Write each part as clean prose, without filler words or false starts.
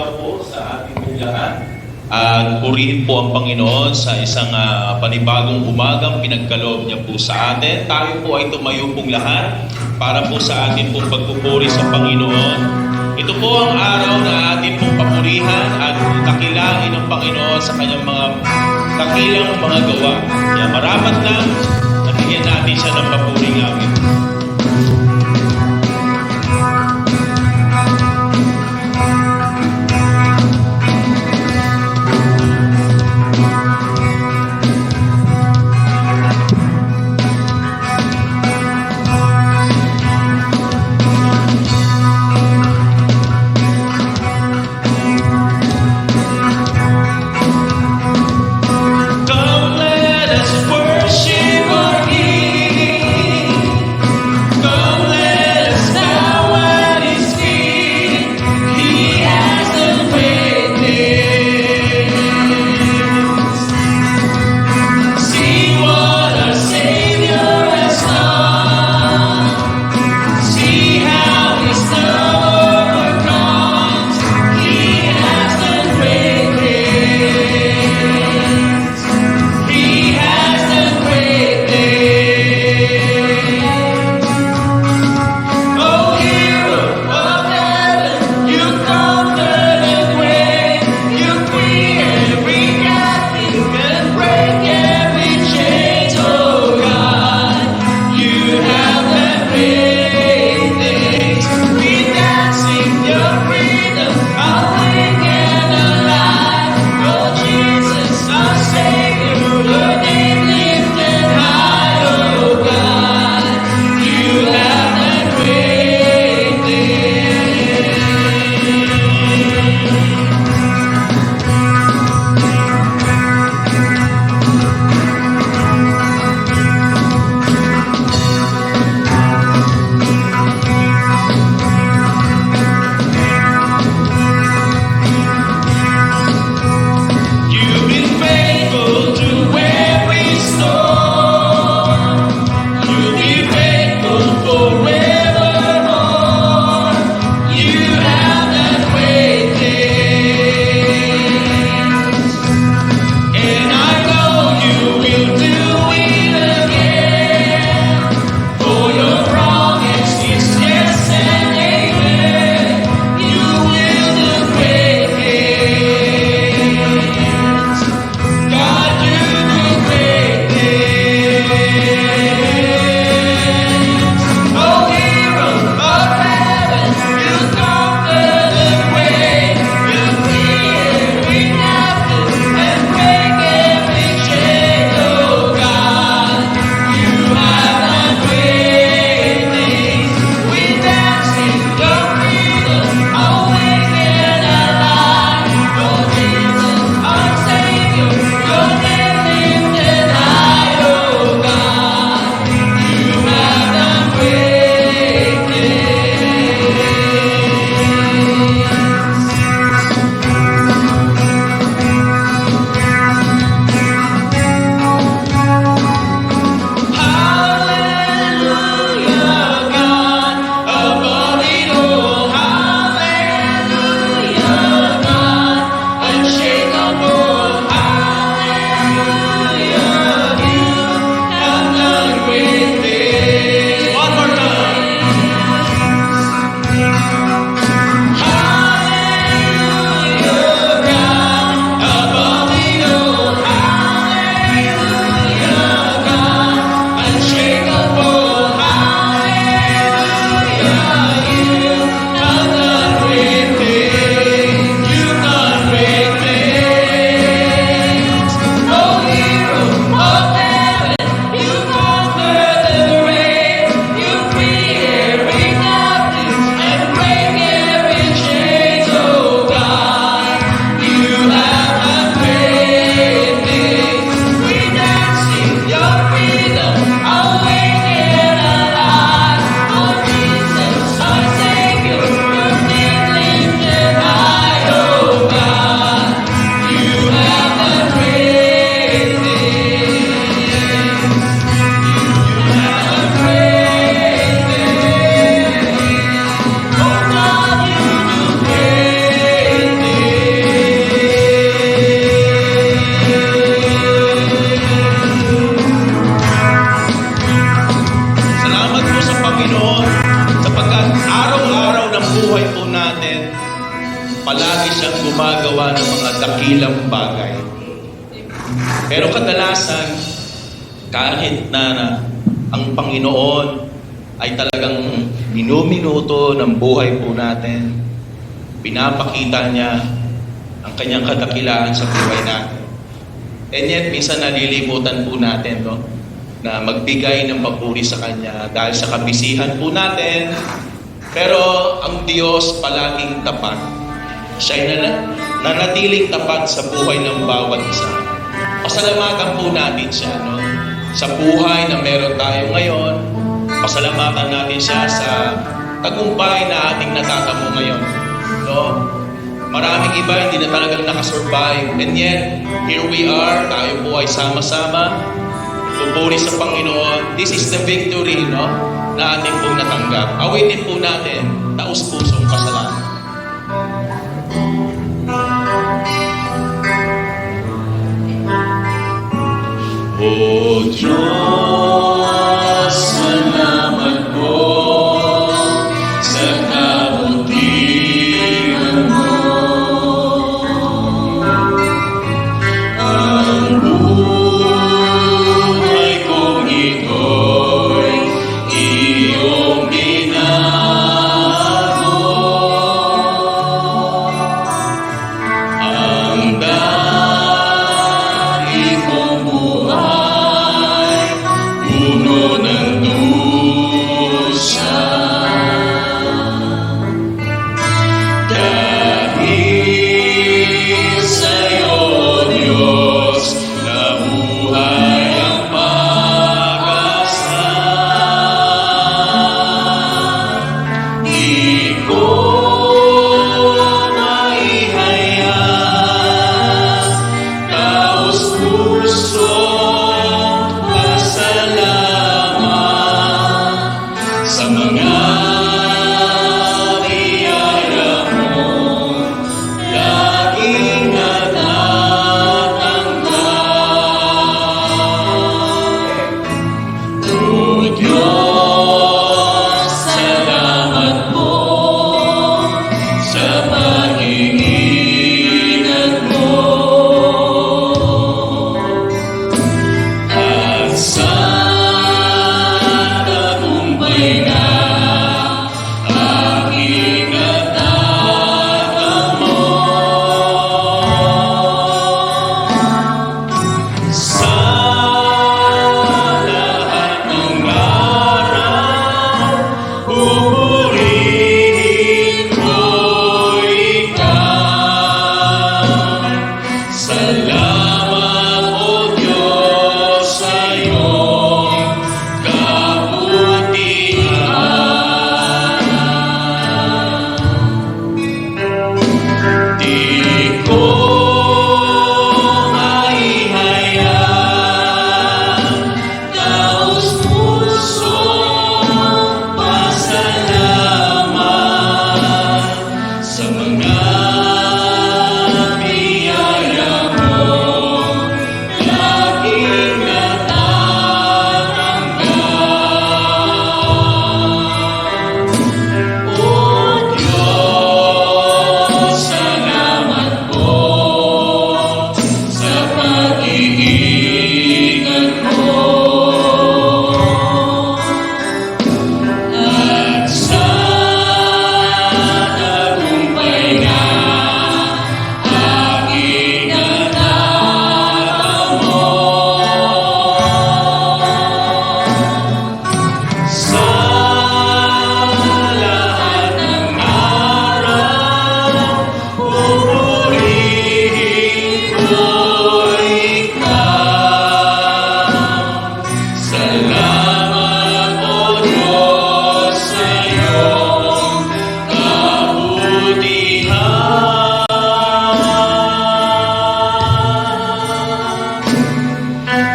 araw po sa ating pong lahat. At purihin po ang Panginoon sa isang panibagong umagang pinagkaloob niya po sa atin. Tayo po ay tumayo pong lahat para po sa atin pong pagpupuri sa Panginoon. Ito po ang araw na atin pong papurihan at dakilangin ng Panginoon sa kanyang mga dakilang mga gawa. Kaya marapat lang na bigyan natin siya ng papuring awit. Sapagkat araw-araw ng buhay po natin, palagi siyang gumagawa ng mga dakilang bagay. Pero kadalasan, kahit na ang Panginoon ay talagang minuminuto ng buhay po natin, pinapakita niya ang kanyang kadakilaan sa buhay natin. And yet, minsan nalilimutan po natin, no, na magbigay ng papuri sa Kanya dahil sa kabisihan po natin. Pero ang Diyos palaging tapat. Siya'y nanatiling tapat sa buhay ng bawat isa. Pasalamatan po natin siya, no? Sa buhay na meron tayo ngayon, pasalamatan natin siya sa tagumpay na ating natatamo ngayon. No? Maraming iba hindi na talagang nakasurvive. And yet, here we are, tayo po ay sama-sama, pupuri sa Panginoon. This is the victory, no, na ating pong natanggap. Awitin po natin, taus-pusong pasalamat. O Diyos, salamat po sa kabutihan mo. Ang buhay kong ito'y iyong binago. Ang dahil kong buhay, puno ng dusa. Dahil sa'yo, Diyos, nabuhay ang pag-asa. Di ko maihayag, taos-pusong pasalamat sa mga biyaya mo, laging natatanggap. O Diyos, salamat po sa pag-iingat mo at sa tagumpay na aking natatamo. Sa lahat ng araw, pupurihin ko ikaw. Salamat, O Diyos, sa iyong kabutihan. Di ko maihayag, taos-pusong pasalamat sa mga biyaya mo, laging natatanggap. O Diyos, salamat po sa pag-iingat mo at sa tagumpay na aking natatamo. Sa lahat ng araw, pupurihin ko ikaw. Salamat, O Diyos, sa iyong kabutihan.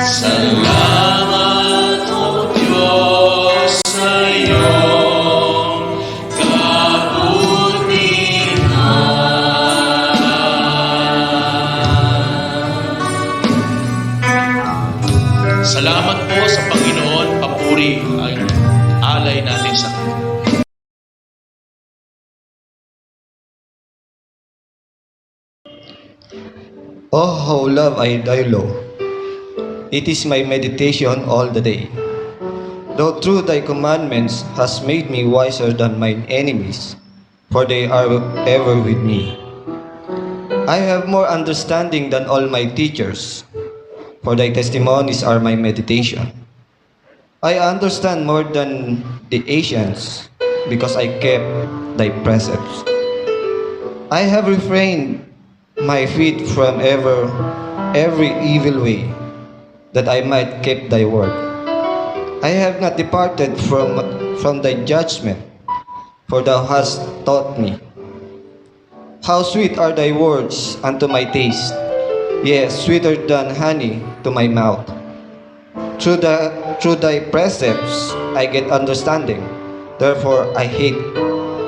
Salamat, O Diyos, sa iyong kabutihan. Salamat po sa Panginoon, papuri ay alay natin sa Kanya. Oh, how love I thy law. It is my meditation all the day. Though through thy commandments has made me wiser than mine enemies, for they are ever with me. I have more understanding than all my teachers, for thy testimonies are my meditation. I understand more than the ancients, because I kept thy precepts. I have refrained my feet from every evil way, that I might keep thy word. I have not departed from thy judgment, for thou hast taught me. How sweet are thy words unto my taste, yes, sweeter than honey to my mouth. Through thy precepts I get understanding, therefore I hate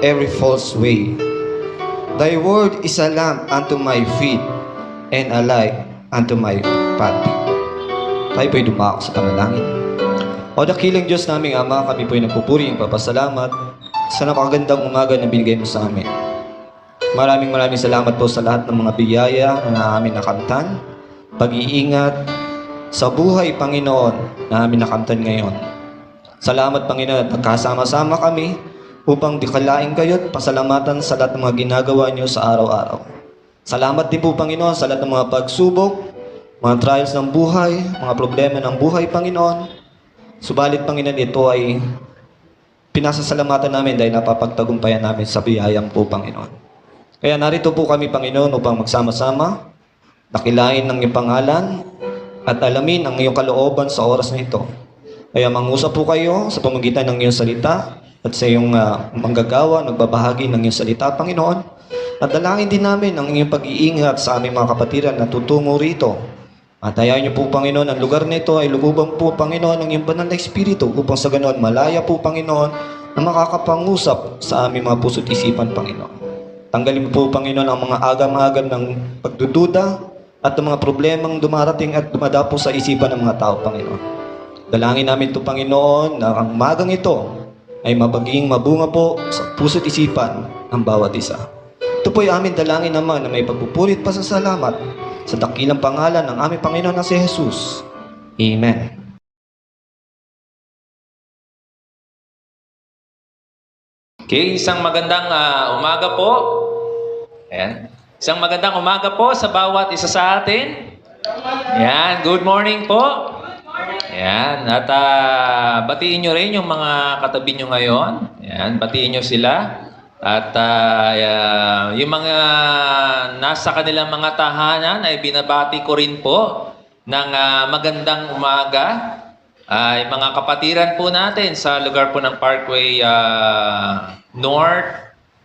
every false way. Thy word is a lamp unto my feet, and a light unto my path. Tayo po'y dumako sa panalangin. O dakilang Diyos naming Ama, kami po'y nagpupuri ang papasalamat sa napakagandang umaga na binigay mo sa amin. Maraming salamat po sa lahat ng mga biyaya na amin nakamtan, pag-iingat sa buhay, Panginoon, na amin nakamtan ngayon. Salamat, Panginoon, at nagkasama-sama kami upang dikalain kayo at pasalamatan sa lahat ng mga ginagawa niyo sa araw-araw. Salamat din po, Panginoon, sa lahat ng mga pagsubok, mga trials ng buhay, mga problema ng buhay, Panginoon. Subalit, Panginoon, ito ay pinasasalamatan namin dahil napapagtagumpayan namin sa biyayang po, Panginoon. Kaya narito po kami, Panginoon, upang magsama-sama, dakilain ng iyong pangalan, at alamin ang iyong kalooban sa oras na ito. Kaya mangusap po kayo sa pamamagitan ng iyong salita at sa iyong manggagawa, nagbabahagi ng iyong salita, Panginoon. At dalangin din namin ang iyong pag-iingat sa aming mga kapatiran na tutungo rito. At hayaan niyo po, Panginoon, ang lugar nito ay lububang po, Panginoon, ng iyong banal na Espiritu upang sa ganoon malaya po, Panginoon, na makakapangusap sa aming mga puso't isipan, Panginoon. Tanggalin po, Panginoon, ang mga agam-agam ng pagdududa at ang mga problemang dumarating at dumadapo sa isipan ng mga tao, Panginoon. Dalangin namin ito, Panginoon, na ang magang ito ay mabaging mabunga po sa puso't isipan ng bawat isa. Ito po ay amin dalangin naman na may pagpupulit pa sa salamat sa dakilang pangalan ng aming Panginoon na si Jesus. Amen. Okay, isang magandang umaga po. Ayan. Isang magandang umaga po sa bawat isa sa atin. Ayan, good morning po. Ayan, at batiin nyo rin yung mga katabi nyo ngayon. Ayan, batiin nyo sila. At yung mga nasa kanilang mga tahanan ay binabati ko rin po ng magandang umaga. Ay mga kapatiran po natin sa lugar po ng Parkway North,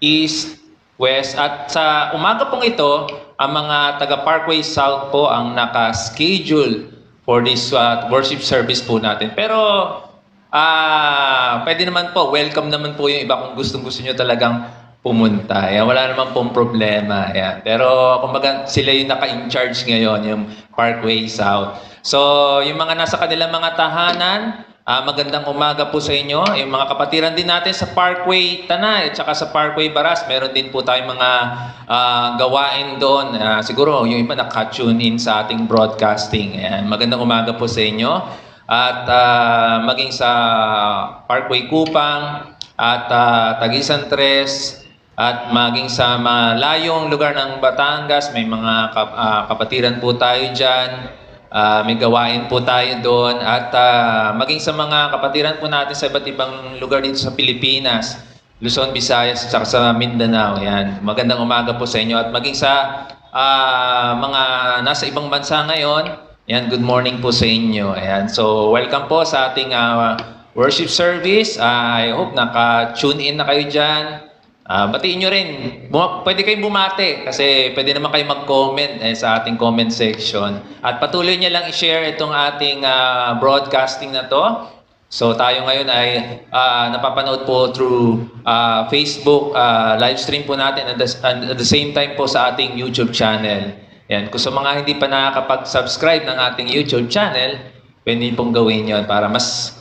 East, West. At sa umaga pong ito, ang mga taga Parkway South po ang naka-schedule for this worship service po natin. Pero pwede naman po, welcome naman po yung iba kung gustong-gusto nyo talagang pumunta. Ayan, wala naman pong problema. Ayan. Pero kumbaga sila yung naka-in-charge ngayon, yung Parkway South. So, yung mga nasa kanilang mga tahanan, magandang umaga po sa inyo. Yung mga kapatiran din natin sa Parkway Tanay at saka sa Parkway Baras, meron din po tayong mga gawain doon. Siguro yung iba naka-tune in sa ating broadcasting. Ayan, magandang umaga po sa inyo. At maging sa Parkway Kupang at Tagisan Tres at maging sa malayong lugar ng Batangas, may mga kapatiran po tayo dyan. May gawain po tayo doon at maging sa mga kapatiran po natin sa iba't ibang lugar dito sa Pilipinas, Luzon, Visayas at sa Mindanao. Yan. Magandang umaga po sa inyo at maging sa mga nasa ibang bansa ngayon, yan, good morning po sa inyo. Ayan. So welcome po sa ating worship service. I hope naka-tune in na kayo dyan. Batiin nyo rin. Pwede kayong bumate kasi pwede naman kayo mag-comment sa ating comment section. At patuloy nyo lang i-share itong ating broadcasting na to. So tayo ngayon ay napapanood po through Facebook live stream po natin and at the same time po sa ating YouTube channel. Yan. Kung sa mga hindi pa nakakapag-subscribe ng ating YouTube channel, pwede pong gawin yon para mas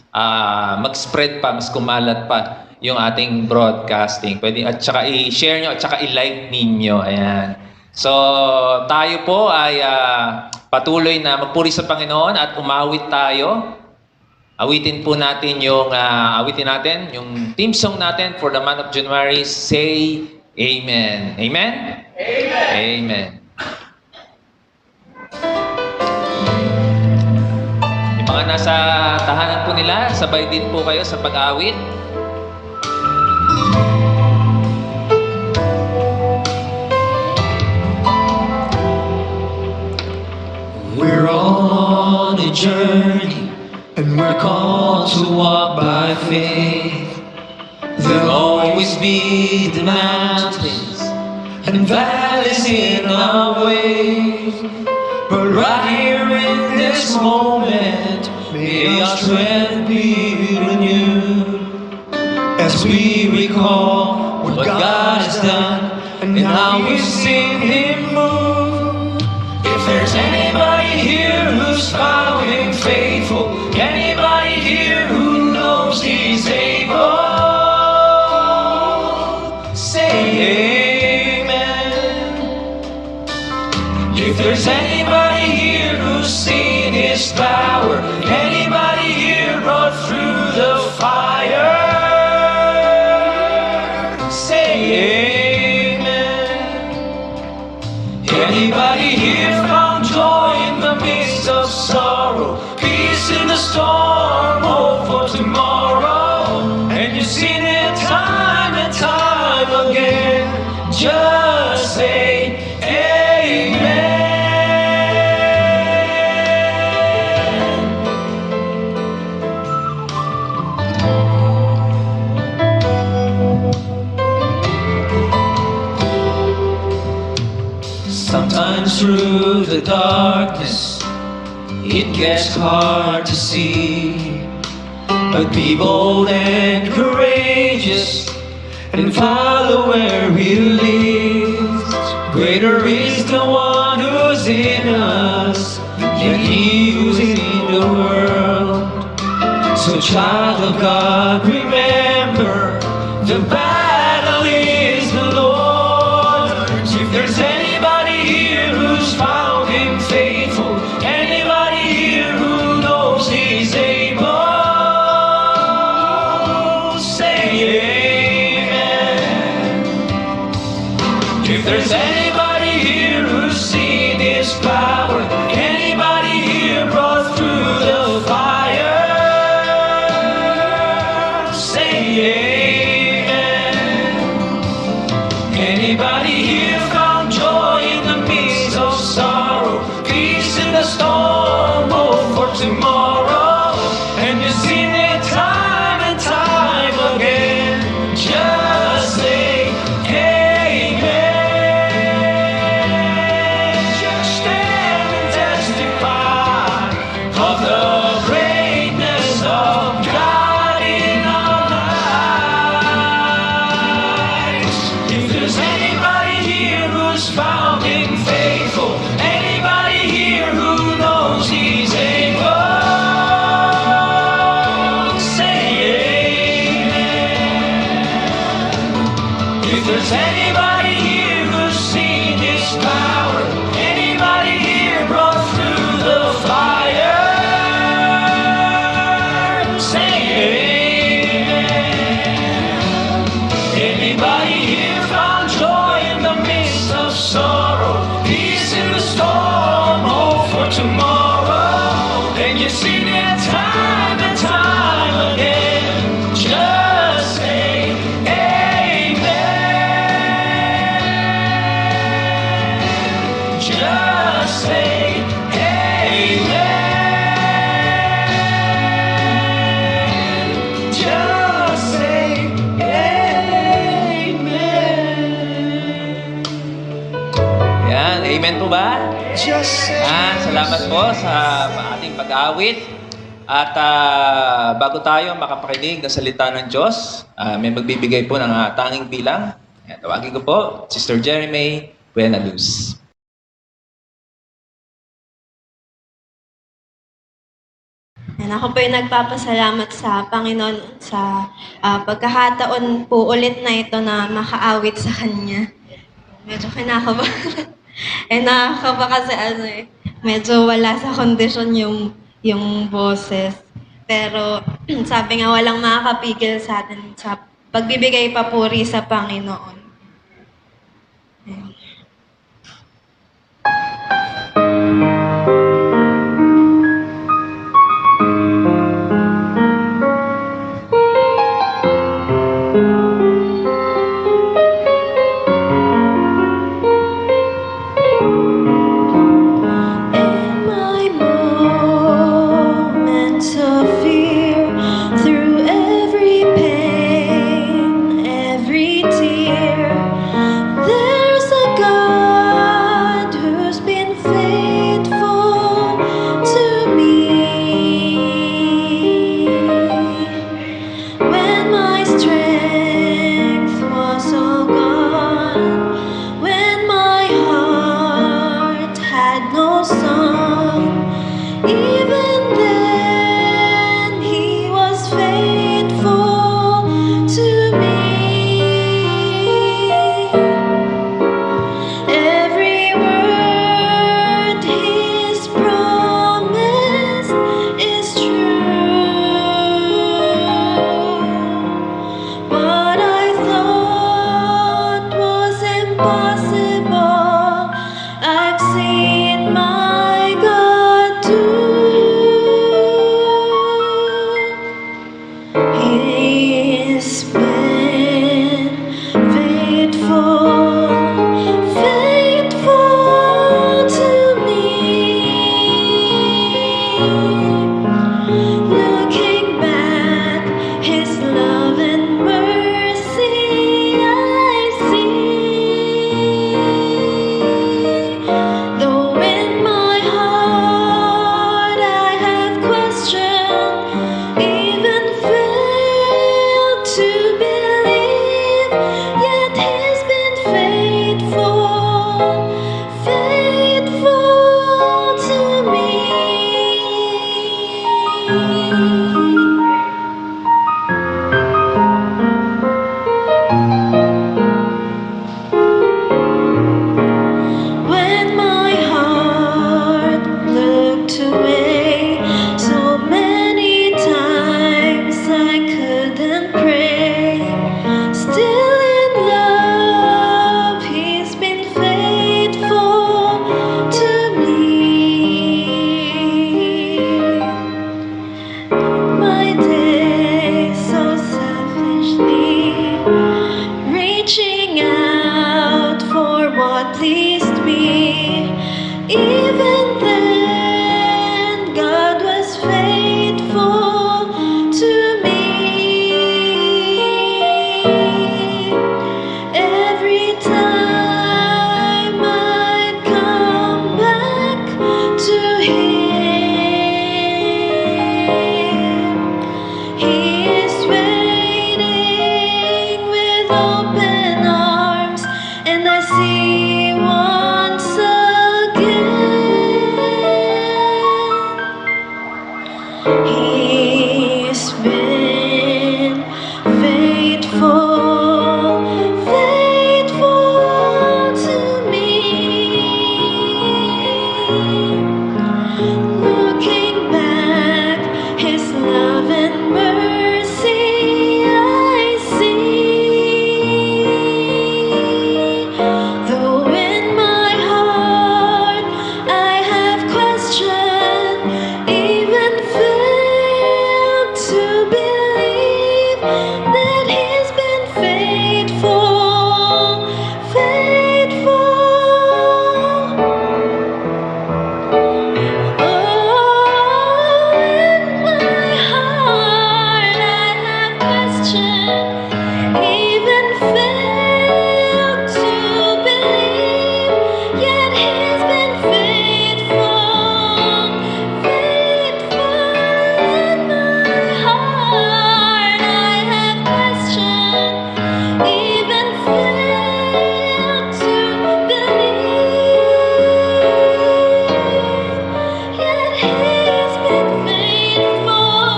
mag-spread pa, mas kumalat pa yung ating broadcasting. Pwede at saka i-share nyo at saka i-like ninyo. Ayan. So, tayo po ay patuloy na magpuri sa Panginoon at umawit tayo. Awitin po natin yung yung theme song natin for the month of January. Say Amen. Amen? Amen. Amen. Yung mga nasa tahanan po nila, sabay din po kayo sa pag-awit. We're all on a journey, and we're called to walk by faith. There'll always be the mountains and valleys in our way. But right here in this moment, may our strength be renewed as we recall what God has done and how we've seen Him move. If there's anybody here who's found Him faithful, anybody here who knows He's able, say amen. If there's anybody here who's seen His power, anybody here brought through the fire, say amen. Anybody here found joy in the midst of sorrow, peace in the storm, hope for tomorrow, and you've seen it time and time again, just say amen. Sometimes through the darkness, it gets hard to see. But be bold and courageous and follow where He leads. Greater is the one who's in us than he who's in the world. So child of God, remember the battle is the Lord's. If there's anybody here who's found Him faithful, anybody here who knows He's able, say amen. If there's anybody here who's seen His power, anybody here brought through the fire, say amen. Anybody here found joy in the midst of sorrow, peace in the storm, hope for tomorrow, and you've seen it time and time again, just say amen. Just stand and testify of the greatness of God in our lives. If there's anybody here who's found Him faithful, anybody here who knows He's able, say amen. If there's anybody here who's seen His power, anybody here brought through the fire, say amen. Anybody here found joy in the midst of sorrow, peace in the storm, hope for tomorrow, and you've seen it time and time again, just say amen. Just say amen. Just say amen. Yan, amen po ba? Just say Salamat po sa ating pag-awit. At bago tayo makapakinig ng salita ng Diyos, may magbibigay po ng tanging bilang. Yan, tawagin ko po, Sister Jeremy Buenaluz. And ako po yung nagpapasalamat sa Panginoon sa pagkakataon po ulit na ito na makaawit sa Kanya. Medyo kinakabahan. Nakakaba kasi medyo wala sa kondisyon yung boses. Pero sabi nga walang makakapigil sa atin sa pagbibigay papuri sa Panginoon. Ayun. In my moments of fear, through every pain, every tear, there's a God who's been faithful to me. When my strength was all gone, when my heart had no song, even then He was faithful to me. Every word He's promised is true. What I thought was impossible, I've seen my God do. He's been faithful, faithful to me. Looking back, His love and mercy I see. Though in my heart I have questioned, even failed to believe, yet He's been faithful, faithful to me. When my heart looked away, so many times I couldn't pray. Still in love, He's been faithful to me. My days so selfishly, reaching out for what pleased me. Even then, God was faithful to me. Every time I'd come back to Him, He is waiting with open arms, and I see once again. He's been faithful, faithful to me. Looking back, His love and mercy I see. Though in my heart I have questioned, even failed to believe, that He's been faithful, faithful. Oh, in my heart I have questioned, even failed to believe, yet He's been faithful, faithful. In my heart I have questioned, even failed to believe, yet He's been faithful,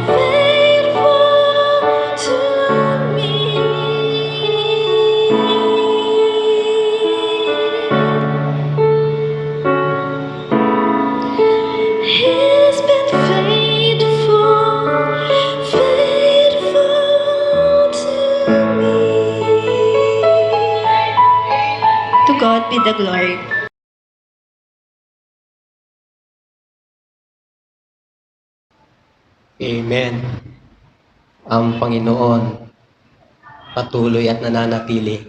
faithful to be the glory. Amen. Ang Panginoon patuloy at nananatili.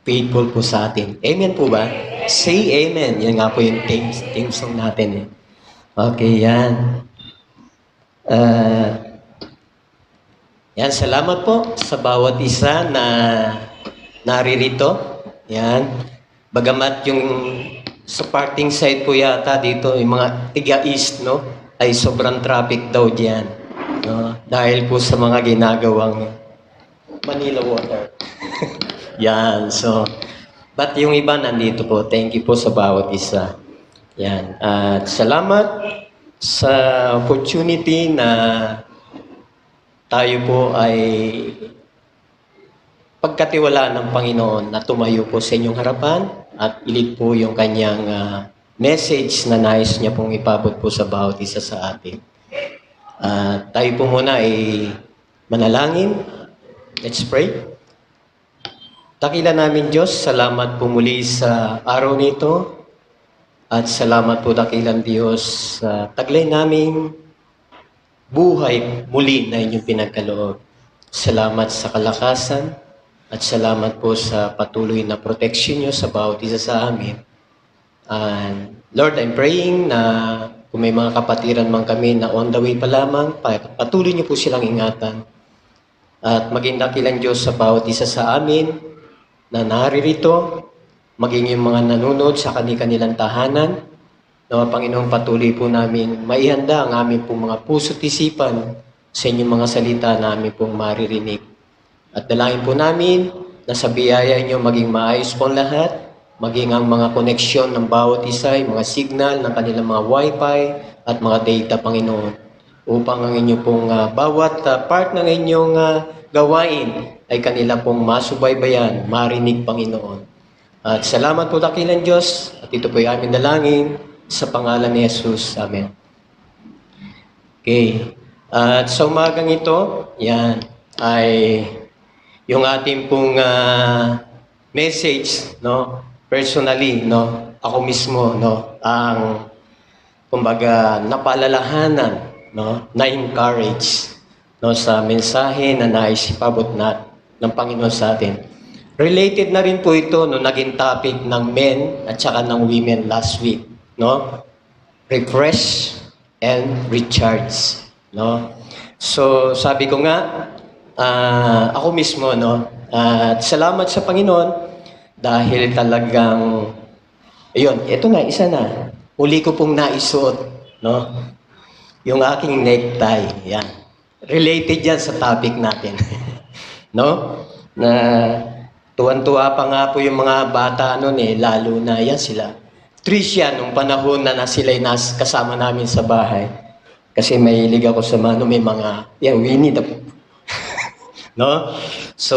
Faithful po sa atin. Amen po ba? Say amen. Yan nga po yung theme song natin. Eh. Okay, yan. Yan, salamat po sa bawat isa na naririto. Yan. Bagamat yung sa parting side po yata dito, yung mga tiga-east, no? Ay sobrang traffic daw diyan. No? Dahil po sa mga ginagawang Manila Water. Yan, so, but yung iba nandito po. Thank you po sa bawat isa. Yan. At salamat sa opportunity na tayo po ay pagkatiwala ng Panginoon na tumayo po sa inyong harapan at ilig po yung kanyang message na nais niya pong ipabot po sa bawat isa sa atin. Tayo po muna ay manalangin. Let's pray. Dakila namin Diyos, salamat po muli sa araw nito at salamat po dakilang Diyos sa taglay naming buhay muli na inyong pinagkaloob. Salamat sa kalakasan at salamat po sa patuloy na protection niyo sa bawat isa sa amin. And Lord, I'm praying na kung may mga kapatiran man kami na on the way pa lamang, patuloy niyo po silang ingatan. At maging dakilang Diyos sa bawat isa sa amin na naririto, maging yung mga nanonood sa kanilang tahanan, na Panginoong patuloy po namin maihanda ang aming pong mga puso't isipan sa inyong mga salita na aming pong maririnig. At dalangin po namin na sa biyaya inyo maging maayos po ang lahat, maging ang mga koneksyon ng bawat isa, yung mga signal ng kanilang mga wifi at mga data, Panginoon, upang ang inyong pong bawat part ng inyong gawain ay kanila pong masubaybayan, marinig, Panginoon. At salamat po dakilang Diyos, at ito po yung aming dalangin sa pangalan ni Jesus. Amen. Okay. At sa umagang ito, yan, ay yung ating pong message, no, personally, no, ako mismo, no, ang kumbaga napaalalahanan, no, na-encourage, no, sa mensahe na nais ipabot ng Panginoon sa atin. Related na rin po ito no naging topic ng men at saka ng women last week, no? Refresh and recharge, no? So, sabi ko nga, ako mismo, no, at salamat sa Panginoon dahil talagang, ayun, ito na, isa na. Uli ko pong naisuot, no? Yung aking necktie, yan. Related yan sa topic natin. No? Na tuwan-tuwa pa nga po yung mga bata noon lalo na yan sila. Tricia, nung panahon na sila'y kasama namin sa bahay. Kasi mahilig ako sa may mga, Winnie the Pooh. No? So,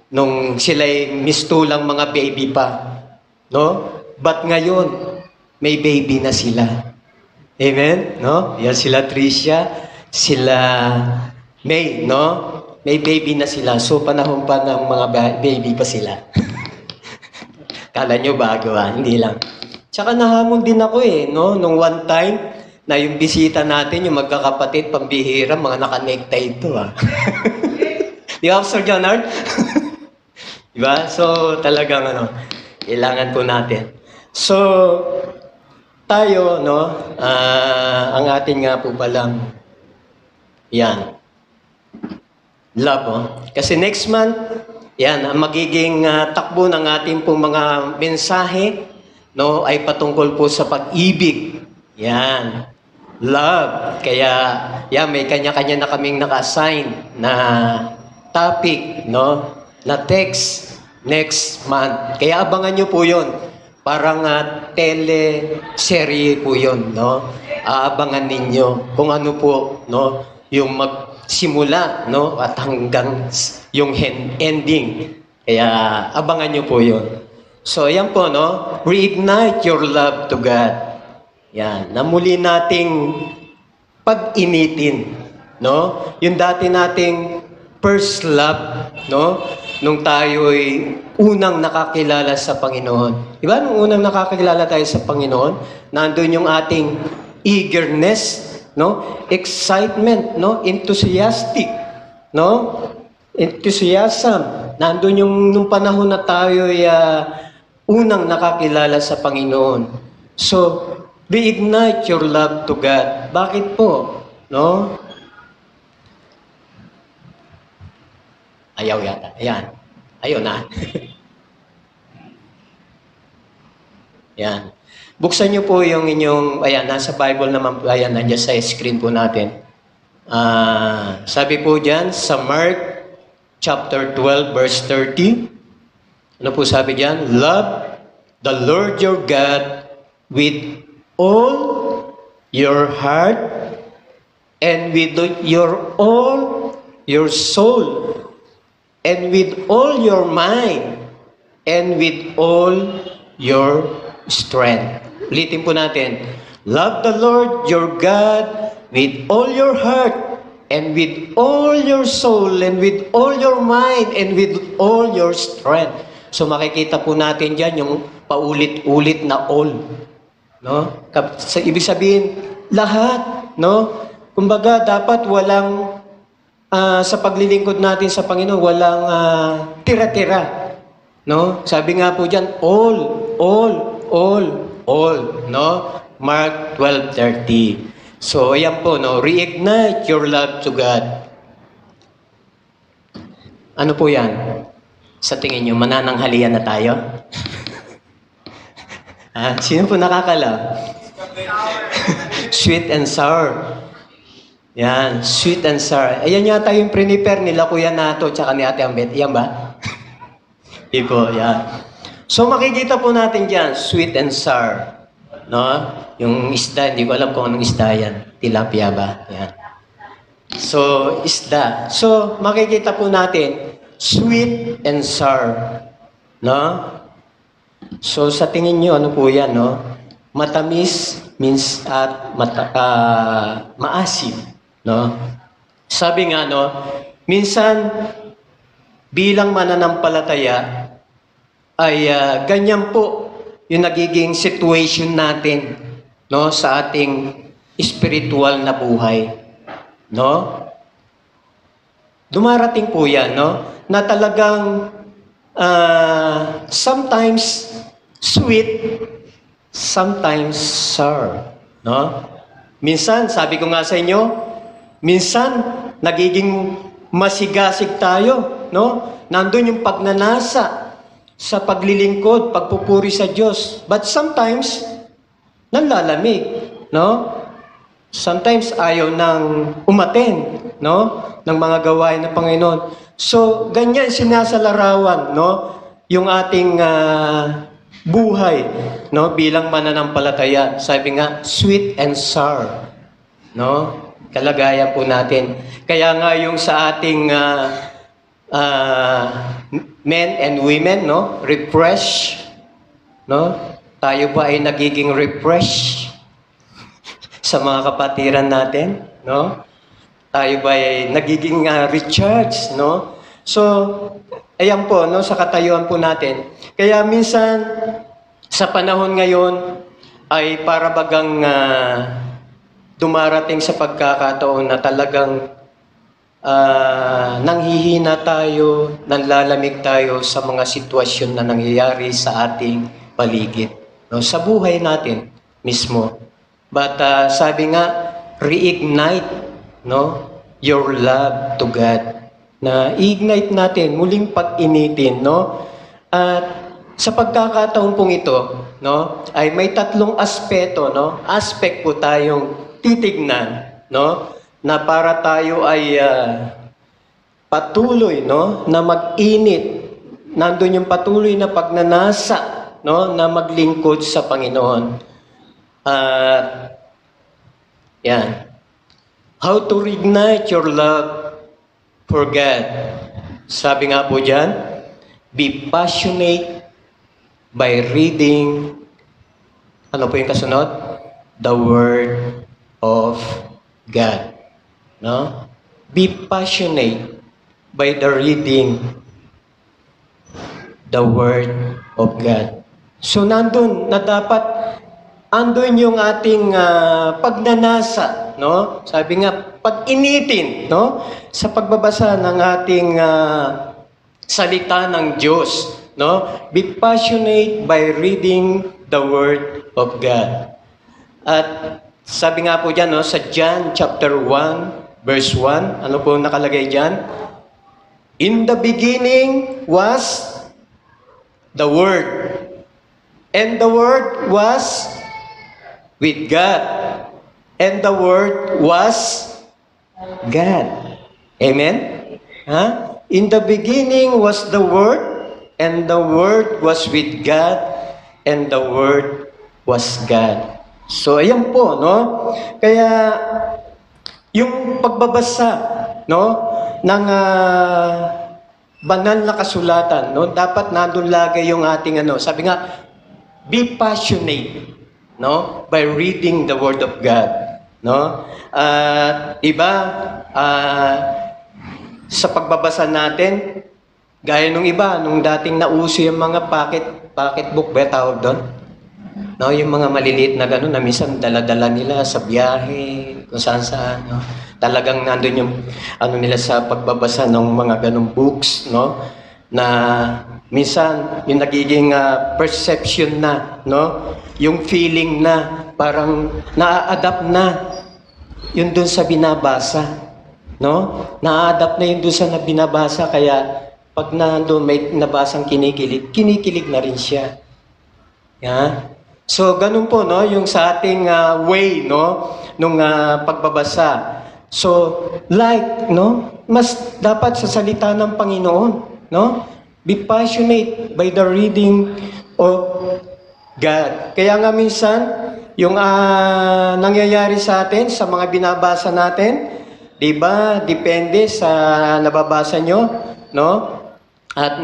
nung sila'y mistulang mga baby pa, no? But ngayon, may baby na sila. Amen? No? Yan sila Tricia, sila May, no? May baby na sila. So, panahon pa ng mga baby pa sila. Kala nyo bago, Hindi lang. Tsaka nahamon din ako no? Nung one time, na yung bisita natin, yung magkakapatid, pambihira, mga naka-necktie ito, Di ba, Sir John Hart? Diba? So, talagang, kailangan po natin. So, tayo, no? Ang atin nga po palang, yan, love, Kasi next month, yan, ang magiging takbo ng ating pong mga mensahe, no, ay patungkol po sa pag-ibig. Yan. Love. Kaya, yan, may kanya-kanya na kaming naka-assign na topic, no, na text next month. Kaya abangan nyo po yun. Parang tele-serye po yun, no? Aabangan ninyo kung ano po, no, yung simula, no, at hanggang yung ending. Kaya abangan nyo po yun. So, ayan po, no, reignite your love to God. Yan, na muli nating pag-initin, no, yung dati nating first love, no? Nung tayo'y unang nakakilala sa Panginoon. Diba? Nung unang nakakilala tayo sa Panginoon, nandun yung ating eagerness, no? Excitement, no? Enthusiastic, no? Enthusiasm. Nandun yung nung panahon na tayo'y unang nakakilala sa Panginoon. So, reignite your love to God. Bakit po? No? Ayaw yata. Ayan. Ayaw na. Ayan. Buksan niyo po yung inyong, ayan, nasa Bible naman po, ayan, nandiyan sa screen po natin. Sabi po dyan, sa Mark chapter 12, verse 30. Ano po sabi dyan? Love the Lord your God with all your heart and with all your soul and with all your mind and with all your strength. Ulitin po natin. Love the Lord your God with all your heart and with all your soul and with all your mind and with all your strength. So makikita po natin dyan yung paulit-ulit na all. No? Ibig sabihin, lahat. No? Kumbaga, dapat walang sa paglilingkod natin sa Panginoon, walang tira-tira. No? Sabi nga po dyan, all. No? Mark 12:30. So, ayan po, no? Reignite your love to God. Ano po yan? Sa tingin nyo, manananghalian na tayo? Sino po nakakala? Sweet and sour. Yan, sweet and sour. Ayan yata yung prepare nila Kuya Nato tsaka ni Ate Ambet. Yan ba? Ipo, yan. So makikita po natin dyan, sweet and sour. No? Yung isda, hindi ko alam kung anong isda yan. Tilapia ba? Yan. So, isda. So, makikita po natin, sweet and sour. No? So, sa tingin nyo, ano po yan, no? Matamis means at maasim. No? Sabi nga, no, minsan, bilang mananampalataya, ay ganyan po yung nagiging situation natin, no, sa ating spiritual na buhay. No? Dumarating po yan, no, na talagang sometimes sweet, sometimes sour. No? Minsan, sabi ko nga sa inyo, minsan, nagiging masigasig tayo, no? Nandun yung pagnanasa sa paglilingkod, pagpupuri sa Diyos. But sometimes, nanlalamig, no? Sometimes, ayaw nang umaten, no? Ng mga gawain ng Panginoon. So, ganyan sinasalarawan, no? Yung ating buhay, no? Bilang mananampalataya. Sabi nga, sweet and sour, no? Kalagayan po natin. Kaya nga yung sa ating men and women, no? Refresh, no? Tayo ba ay nagiging refresh sa mga kapatiran natin, no? Tayo ba ay nagiging recharge, no? So, ayan po, no? Sa katayuan po natin. Kaya minsan, sa panahon ngayon, ay para bagang dumarating sa pagkakataon na talagang nanghihina tayo, nanlalamig tayo sa mga sitwasyon na nangyayari sa ating paligid. No? Sa buhay natin mismo. But sabi nga, reignite, no, your love to God. Na ignite natin, muling pag-initin, no? At sa pagkakataon pong ito, no, ay may tatlong aspeto, no? Aspect po tayong titignan, no? Na para tayo ay patuloy, no, na mag-init. Nandun yung patuloy na pagnanasa, no, na maglingkod sa Panginoon. Yan. How to reignite your love for God. Sabi nga po diyan, be passionate by reading, ano po yung kasunod? The Word of God. No? Be passionate by the reading the Word of God. So nandun na dapat andun yung ating pagnanasa, no? Sabi nga, pag-initin, no? Sa pagbabasa ng ating salita ng Diyos, no? Be passionate by reading the Word of God. At sabi nga po dyan, no, sa John chapter 1, verse 1, ano po nakalagay dyan? In the beginning was the Word, and the Word was with God, and the Word was God. Amen? Ha? In the beginning was the Word, and the Word was with God, and the Word was God. So, ayan po, no? Kaya, yung pagbabasa, no, ng banal na kasulatan, no, dapat nandun lagi yung ating sabi nga, be passionate, no, by reading the Word of God, no? Iba, sa pagbabasa natin, gaya nung iba, nung dating nauso yung mga pocket book ba tawag doon? No, yung mga maliliit na gano'n na minsan dala-dala nila sa biyahe, kung saan-saan, no? Talagang nandun yung nila sa pagbabasa ng mga ganong books, no? Na minsan yung nagiging perception na, no? Yung feeling na parang na-adapt na yun dun sa binabasa, no? Na-adapt na yun dun sa binabasa, kaya pag nandun may nabasang kinikilig na rin siya. Yeah? So, ganun po, no? Yung sa ating way, no? Nung pagbabasa. So, no? Mas dapat sa salita ng Panginoon, no? Be passionate by the reading of God. Kaya nga minsan, yung nangyayari sa atin, sa mga binabasa natin, di ba? Depende sa nababasa nyo, no? At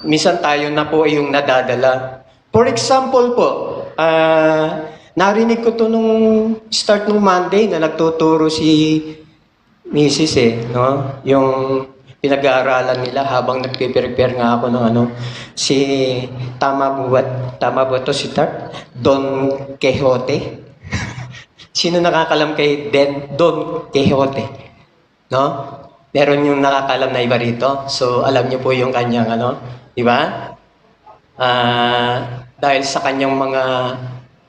minsan tayo na po yung nadadala. For example po, narinig ko to nung start nung Monday na nagtuturo si Mrs. No? Yung pinag-aaralan nila habang nagpe-prepare nga ako ng tama ba to si Don Quixote? Sino nakakalam kay Don Quixote? No? Meron yung nakakalam na iba rito. So, alam niyo po yung kanyang di ba? Dahil sa kanyang mga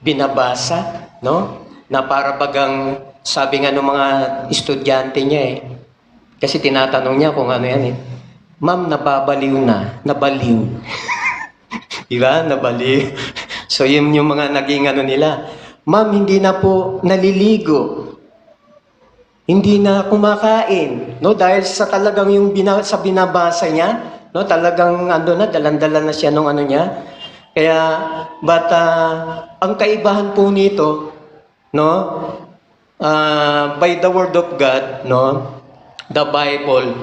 binabasa, no? Na para bagang sabi nga ng mga estudyante niya kasi tinatanong niya kung ano yan Ma'am, nababaliw na. Nabaliw. Di ba? Nabaliw. So, yun yung mga naging nila. Ma'am, hindi na po naliligo. Hindi na kumakain. No? Dahil sa talagang yung sa binabasa niya, no, talagang dalan-dala na siya nung niya. Kaya, ang kaibahan po nito, no, by the Word of God, no, the Bible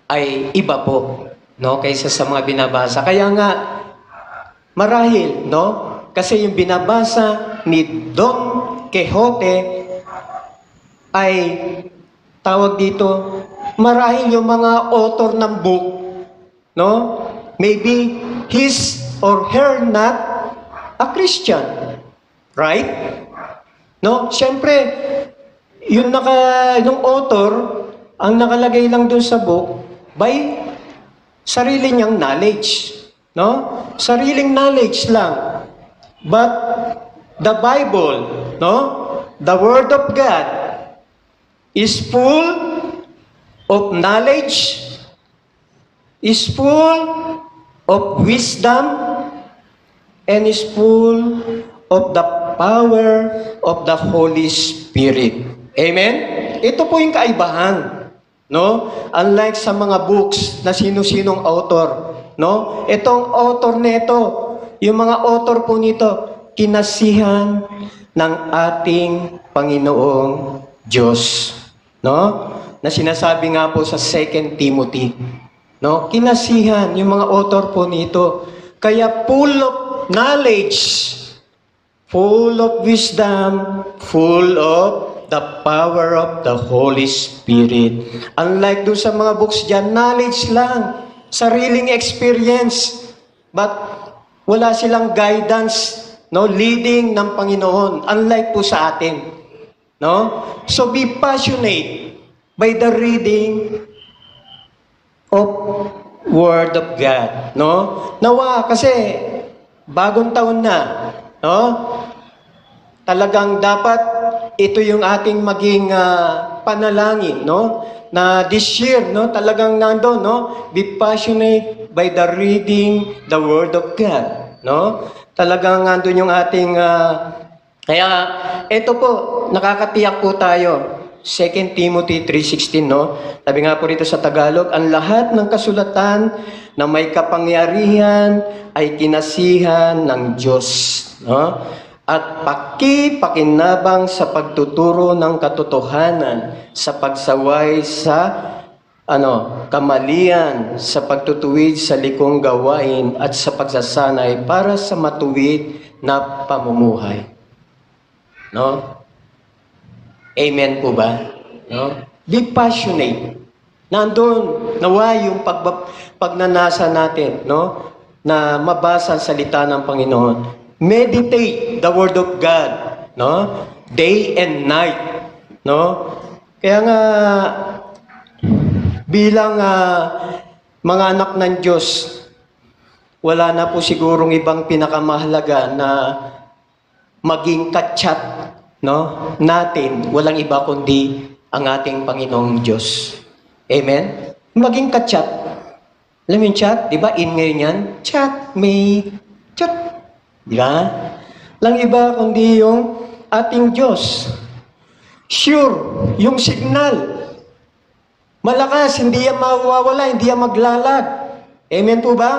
ay iba po, no, kaysa sa mga binabasa. Kaya nga, marahil, no, kasi yung binabasa ni Don Quixote ay tawag dito, marahil yung mga author ng book, no? Maybe his or her not a Christian. Right? No? Siyempre, yung author, ang nakalagay lang dun sa book, by sarili niyang knowledge. No? Sariling knowledge lang. But, the Bible, no? The Word of God, is full of knowledge, is full of wisdom, and is full of the power of the Holy Spirit. Amen? Ito po yung kaibahan, no? Unlike sa mga books na sino-sinong author, no? Itong author nito, yung mga author po nito, kinasihan ng ating Panginoong Diyos. No? Na sinasabi nga po sa 2 Timothy. No? Kinasihan yung mga author po nito. Kaya full of knowledge, full of wisdom, full of the power of the Holy Spirit. Unlike doon sa mga books dyan, knowledge lang, sariling experience, but wala silang guidance, no, leading ng Panginoon. Unlike po sa atin, no? So be passionate by the reading of Word of God, no? Nawa, kasi bagong taon na, no? Talagang dapat ito yung ating maging panalangin, no? Na this year, no? Talagang nandoon, no? Be passionate by the reading the Word of God, no? Talagang nandoon yung ating kaya ito po, nakakatiyak po tayo. 2 Timothy 3:16, no? Sabi nga po rito sa Tagalog, ang lahat ng kasulatan na may kapangyarihan ay kinasihan ng Diyos, no? At pakinabang sa pagtuturo ng katotohanan, sa pagsaway sa kamalian, sa pagtutuwid sa likong gawain at sa pagsasanay para sa matuwid na pamumuhay. No? Amen po ba? No? Be passionate. Nandun, nawa yung pagnanasa natin, no? Na mabasa ang salita ng Panginoon. Meditate the Word of God, no? Day and night, no? Kaya nga, bilang mga anak ng Diyos, wala na po sigurong ibang pinakamahalaga na maging kachat, no, natin, walang iba kundi ang ating Panginoong Diyos. Amen? Maging kachat. Alam mo yung chat? Di ba? In ngayon yan? Chat, may chat. Di ba? Walang iba kundi yung ating Diyos. Sure, yung signal. Malakas, hindi yan mawawala, hindi yan maglalag. Amen po ba?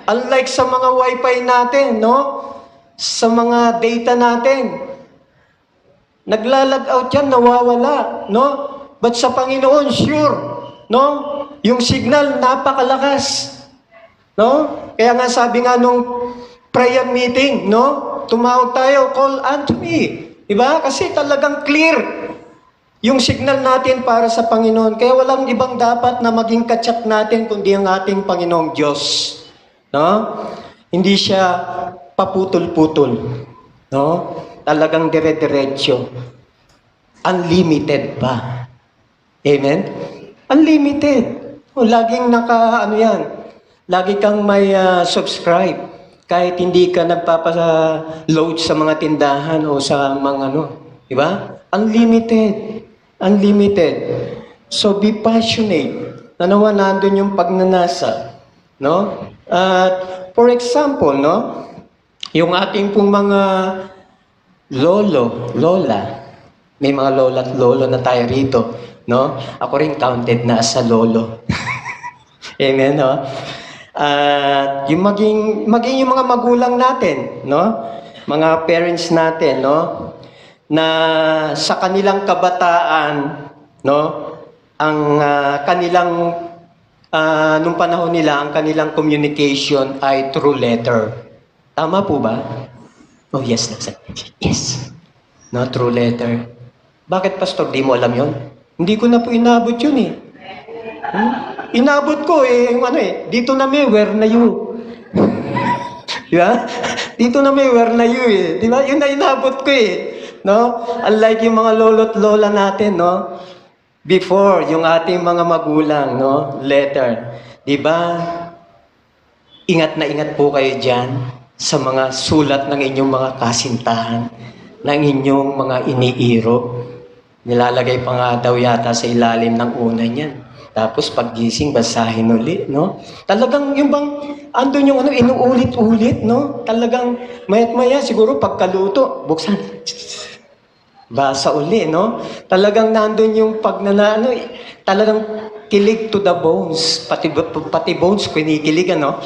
Unlike sa mga wifi natin, no? Sa mga data natin, naglalag out yan, nawawala, no? But sa Panginoon, sure, no? Yung signal, napakalakas, no? Kaya nga sabi nga nung prayer meeting, no? Tumawag tayo, call unto me. Diba? Kasi talagang clear yung signal natin para sa Panginoon. Kaya walang ibang dapat na maging kachat natin kundi ang ating Panginoong Diyos. No? Hindi siya paputol-putol. No? Talagang dire-diretso. Unlimited pa. Amen? Unlimited. O, laging lagi kang may subscribe. Kahit hindi ka nagpapa-load sa mga tindahan o sa mga diba? Unlimited. Unlimited. So be passionate. Nanawa nandun yung pagnanasa. No? For example, no? Yung ating pong mga lolo, lola. May mga lola at lolo na tayo rito. No? Ako rin counted na as a lolo. Amen, no? Yung maging yung mga magulang natin, no? Mga parents natin, no? Na sa kanilang kabataan, no? Ang kanilang nung panahon nila, ang kanilang communication ay through letter. Tama po ba? Oh, yes. Yes. No, through letter. Bakit, Pastor? Di mo alam yon? Hindi ko na po inabot yun eh. Inabot ko dito na may where na you. Diba? Dito na may where na you eh. Diba? Yun na inabot ko eh. No? Unlike yung mga lolo't lola natin, no? Before, yung ating mga magulang, no? Letter. Diba? Ingat na ingat po kayo dyan sa mga sulat ng inyong mga kasintahan, ng inyong mga iniiro. Nilalagay pa nga daw yata sa ilalim ng una niyan. Tapos paggising, basahin ulit, no? Talagang yung bang, andun yung inuulit-ulit, no? Talagang mayat-maya, siguro pagkaluto, buksan. Basa uli, no? Talagang nandun yung talagang kilig to the bones. Pati bones, kinikilig, no?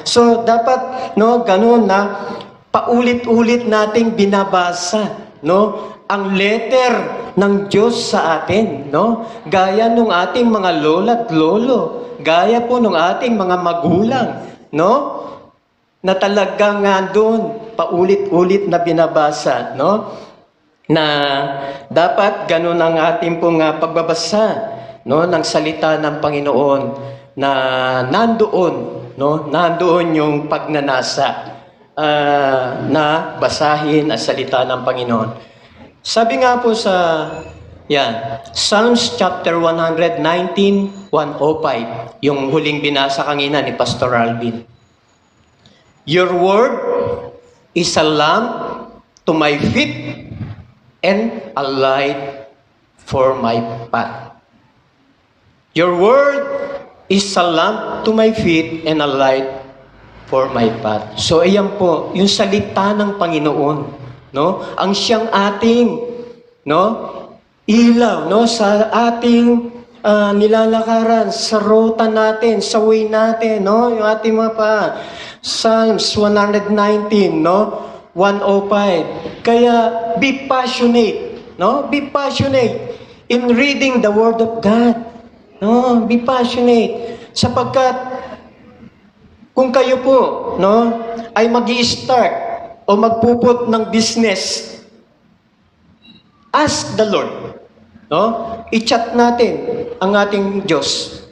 So, dapat, no, ganun na, paulit-ulit nating binabasa, no? Ang letter ng Diyos sa atin, no? Gaya nung ating mga lola at lolo, gaya po nung ating mga magulang, no? Na talagang doon paulit-ulit na binabasa, no? na dapat ganun ang ating pong pagbabasa, no, ng salita ng Panginoon, na nandoon, no, nandoon yung pagnanasa na basahin ang salita ng Panginoon. Sabi nga po sa Psalms chapter 119, 105, yung huling binasa kanina ni Pastor Alvin. Your word is a lamp to my feet and a light for my path. Your word is a lamp to my feet and a light for my path. So ayan po, yung salita ng Panginoon, no? Ang siyang ating, no, ilaw, no, sa ating nilalakaran, sa ruta natin, sa way natin, no? Yung ating mga Psalms 119, no? 105. Kaya be passionate, no? Be passionate in reading the word of God. No, be passionate sapagkat kung kayo po, no, ay magi-start o magpuput ng business, ask the Lord, no? I-chat natin ang ating Diyos.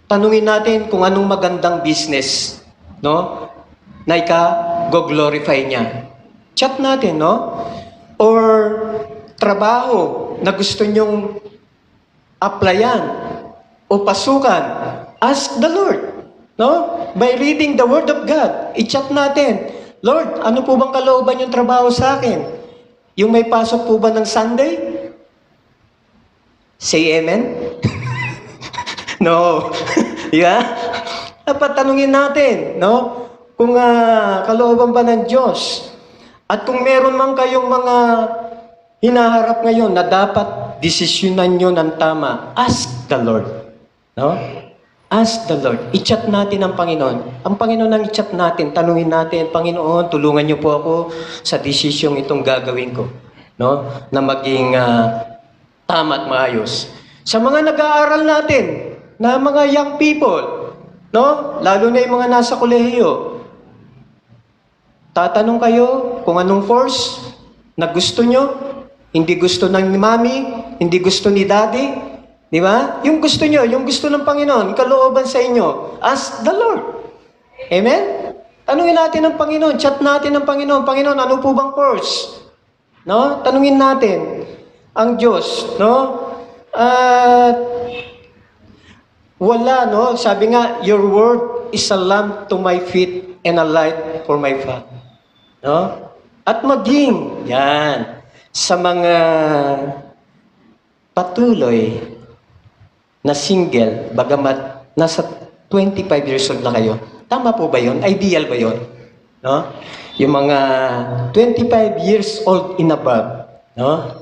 Tanungin natin kung anong magandang business, no, na ika-glorify niya. Chat natin, no? Or trabaho na gusto nyong applyan o pasukan, ask the Lord. No? By reading the Word of God, i-chat natin, Lord, ano po bang kalooban yung trabaho sa akin? Yung may pasok po ba ng Sunday? Say amen? No. Yeah? Dapat tanungin natin, no? Kung kalooban ba ng Diyos. At kung meron man kayong mga hinaharap ngayon na dapat desisyonan nyo ng tama, ask the Lord. No? Ask the Lord. I-chat natin ang Panginoon. Ang Panginoon ang i-chat natin. Tanungin natin, Panginoon, tulungan niyo po ako sa desisyong itong gagawin ko. No? Na maging tama at maayos. Sa mga nag-aaral natin, na mga young people, no? Lalo na yung mga nasa kolehiyo, tatanong kayo kung anong course na gusto nyo, hindi gusto ng mami, hindi gusto ni daddy, di ba? Yung gusto nyo, yung gusto ng Panginoon, kalooban sa inyo, ask the Lord. Amen? Tanungin natin ang Panginoon, chat natin ang Panginoon, Panginoon, ano po bang course? No? Tanungin natin ang Diyos, no? Wala, no? Sabi nga, your word is a lamp to my feet and a light for my path. No? At maging, yan, sa mga patuloy na single, bagamat nasa 25 years old na kayo. Tama po ba yun? Ideal ba yun? No? Yung mga 25 years old in above, no?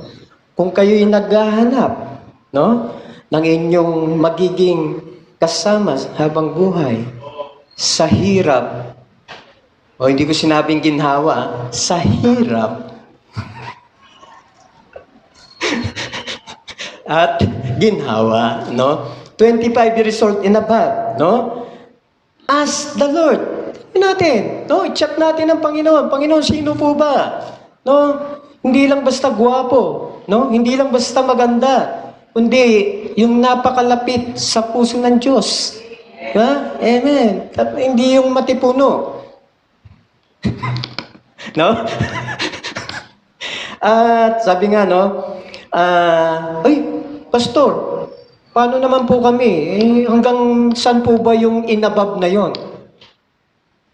Kung kayo'y naghahanap, no, ng inyong magiging kasama habang buhay, sa hirap, o hindi ko sinabing ginhawa, sa hirap, at ginhawa, no? 25 years old and above, no? Ask the Lord. Natin, no? I-chat natin ang Panginoon. Panginoon, sino po ba? No? Hindi lang basta gwapo, no? Hindi lang basta maganda, kundi yung napakalapit sa puso ng Diyos. Ha? Amen. Hindi yung matipuno. No? At sabi nga, no? Ay, Pastor, paano naman po kami? Hanggang saan po ba yung inabove na yon?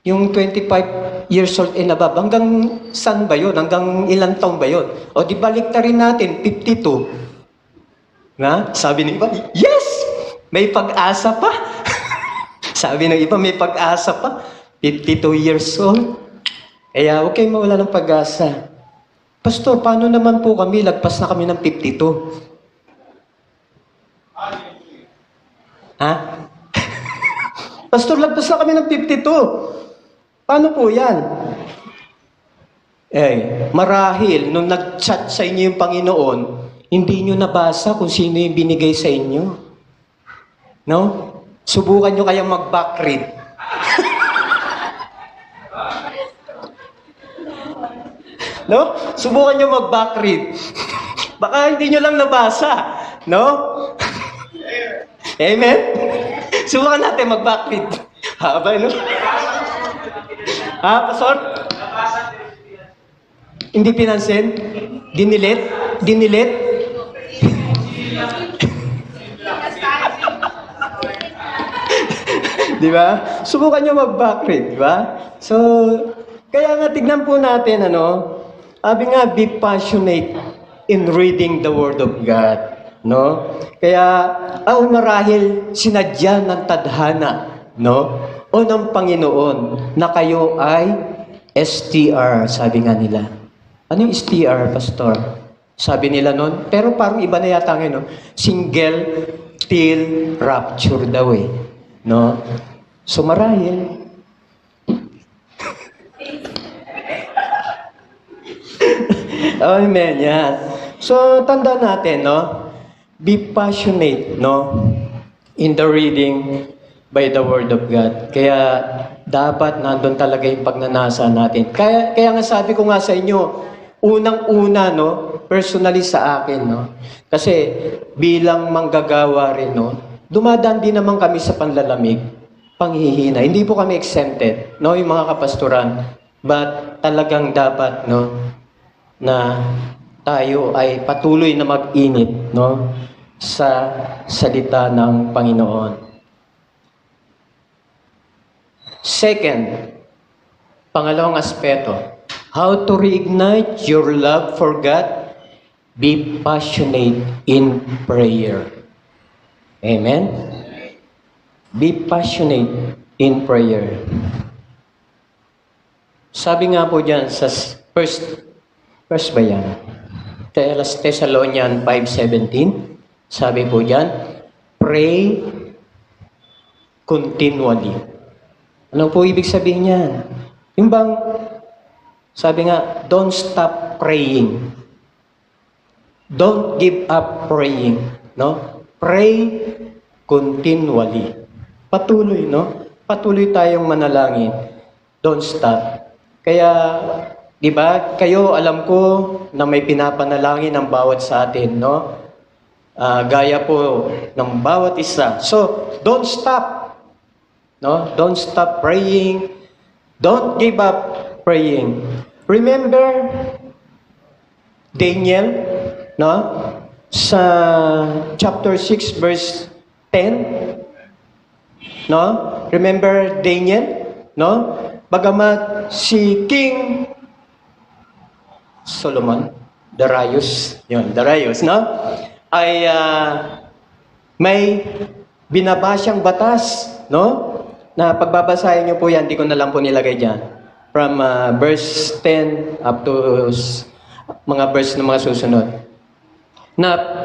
Yung 25 years old inabove, hanggang saan ba yun? Hanggang ilang taon ba yun? O di balik na rin natin, 52. Na? Sabi ng iba, yes! May pag-asa pa. Sabi ng iba, may pag-asa pa. 52 years old. Kaya huwag kayong mawala ng pag-asa. Pastor, paano naman po kami? Lagpas na kami ng 52. Ha? Pastor, lagpas na kami ng 52. Paano po yan? Marahil, nung nag-chat sa inyo yung Panginoon, hindi nyo nabasa kung sino yung binigay sa inyo. No? Subukan nyo kayang mag-backread. No? Subukan nyo mag-back read. Baka hindi nyo lang nabasa. No? Amen? Subukan natin mag-back read. Haba, no? Pastor? Hindi pinansin? Dinilit? Dinilit? Di ba? Subukan nyo mag-back read, di ba? So, kaya nga tignan po natin, sabi nga, be passionate in reading the Word of God. No? Kaya, marahil sinadya ng tadhana, no? O ng Panginoon na kayo ay STR, sabi nga nila. Ano yung STR, Pastor? Sabi nila noon, pero parang iba na yata ngayon, no? Single till rapture daw eh. No? So marahil, amen, yan. So, tanda natin, no? Be passionate, no? In the reading by the Word of God. Kaya, dapat nandun talaga yung pagnanasa natin. Kaya nga sabi ko nga sa inyo, unang-una, no? Personally sa akin, no? Kasi, bilang manggagawa rin, no? Dumadaan din naman kami sa panlalamig, panghihina. Hindi po kami exempted, no? Yung mga kapastoran. But, talagang dapat, no? Na tayo ay patuloy na mag-init, no? Sa salita ng Panginoon. Second, pangalawang aspeto, how to reignite your love for God? Be passionate in prayer. Amen? Be passionate in prayer. Sabi nga po dyan sa first ba yan? Thessalonians 5:17. Sabi po dyan, pray continually. Ano po ibig sabihin niyan? Yung bang, sabi nga, don't stop praying. Don't give up praying. No? Pray continually. Patuloy, no? Patuloy tayong manalangin. Don't stop. Kaya, di ba, kayo, alam ko na may pinapanalangin ang bawat sa atin, no? Gaya po ng bawat isa. So, don't stop. No? Don't stop praying. Don't give up praying. Remember Daniel, no? Sa chapter 6 verse 10, no? Remember Daniel, no? Bagamat si King Solomon, Darius, no? Ay may binabasa siyang batas, no? Na pagbabasahin niyo po yan, di ko na lang po nilagay dyan. From verse 10 up to mga verse na mga susunod. Na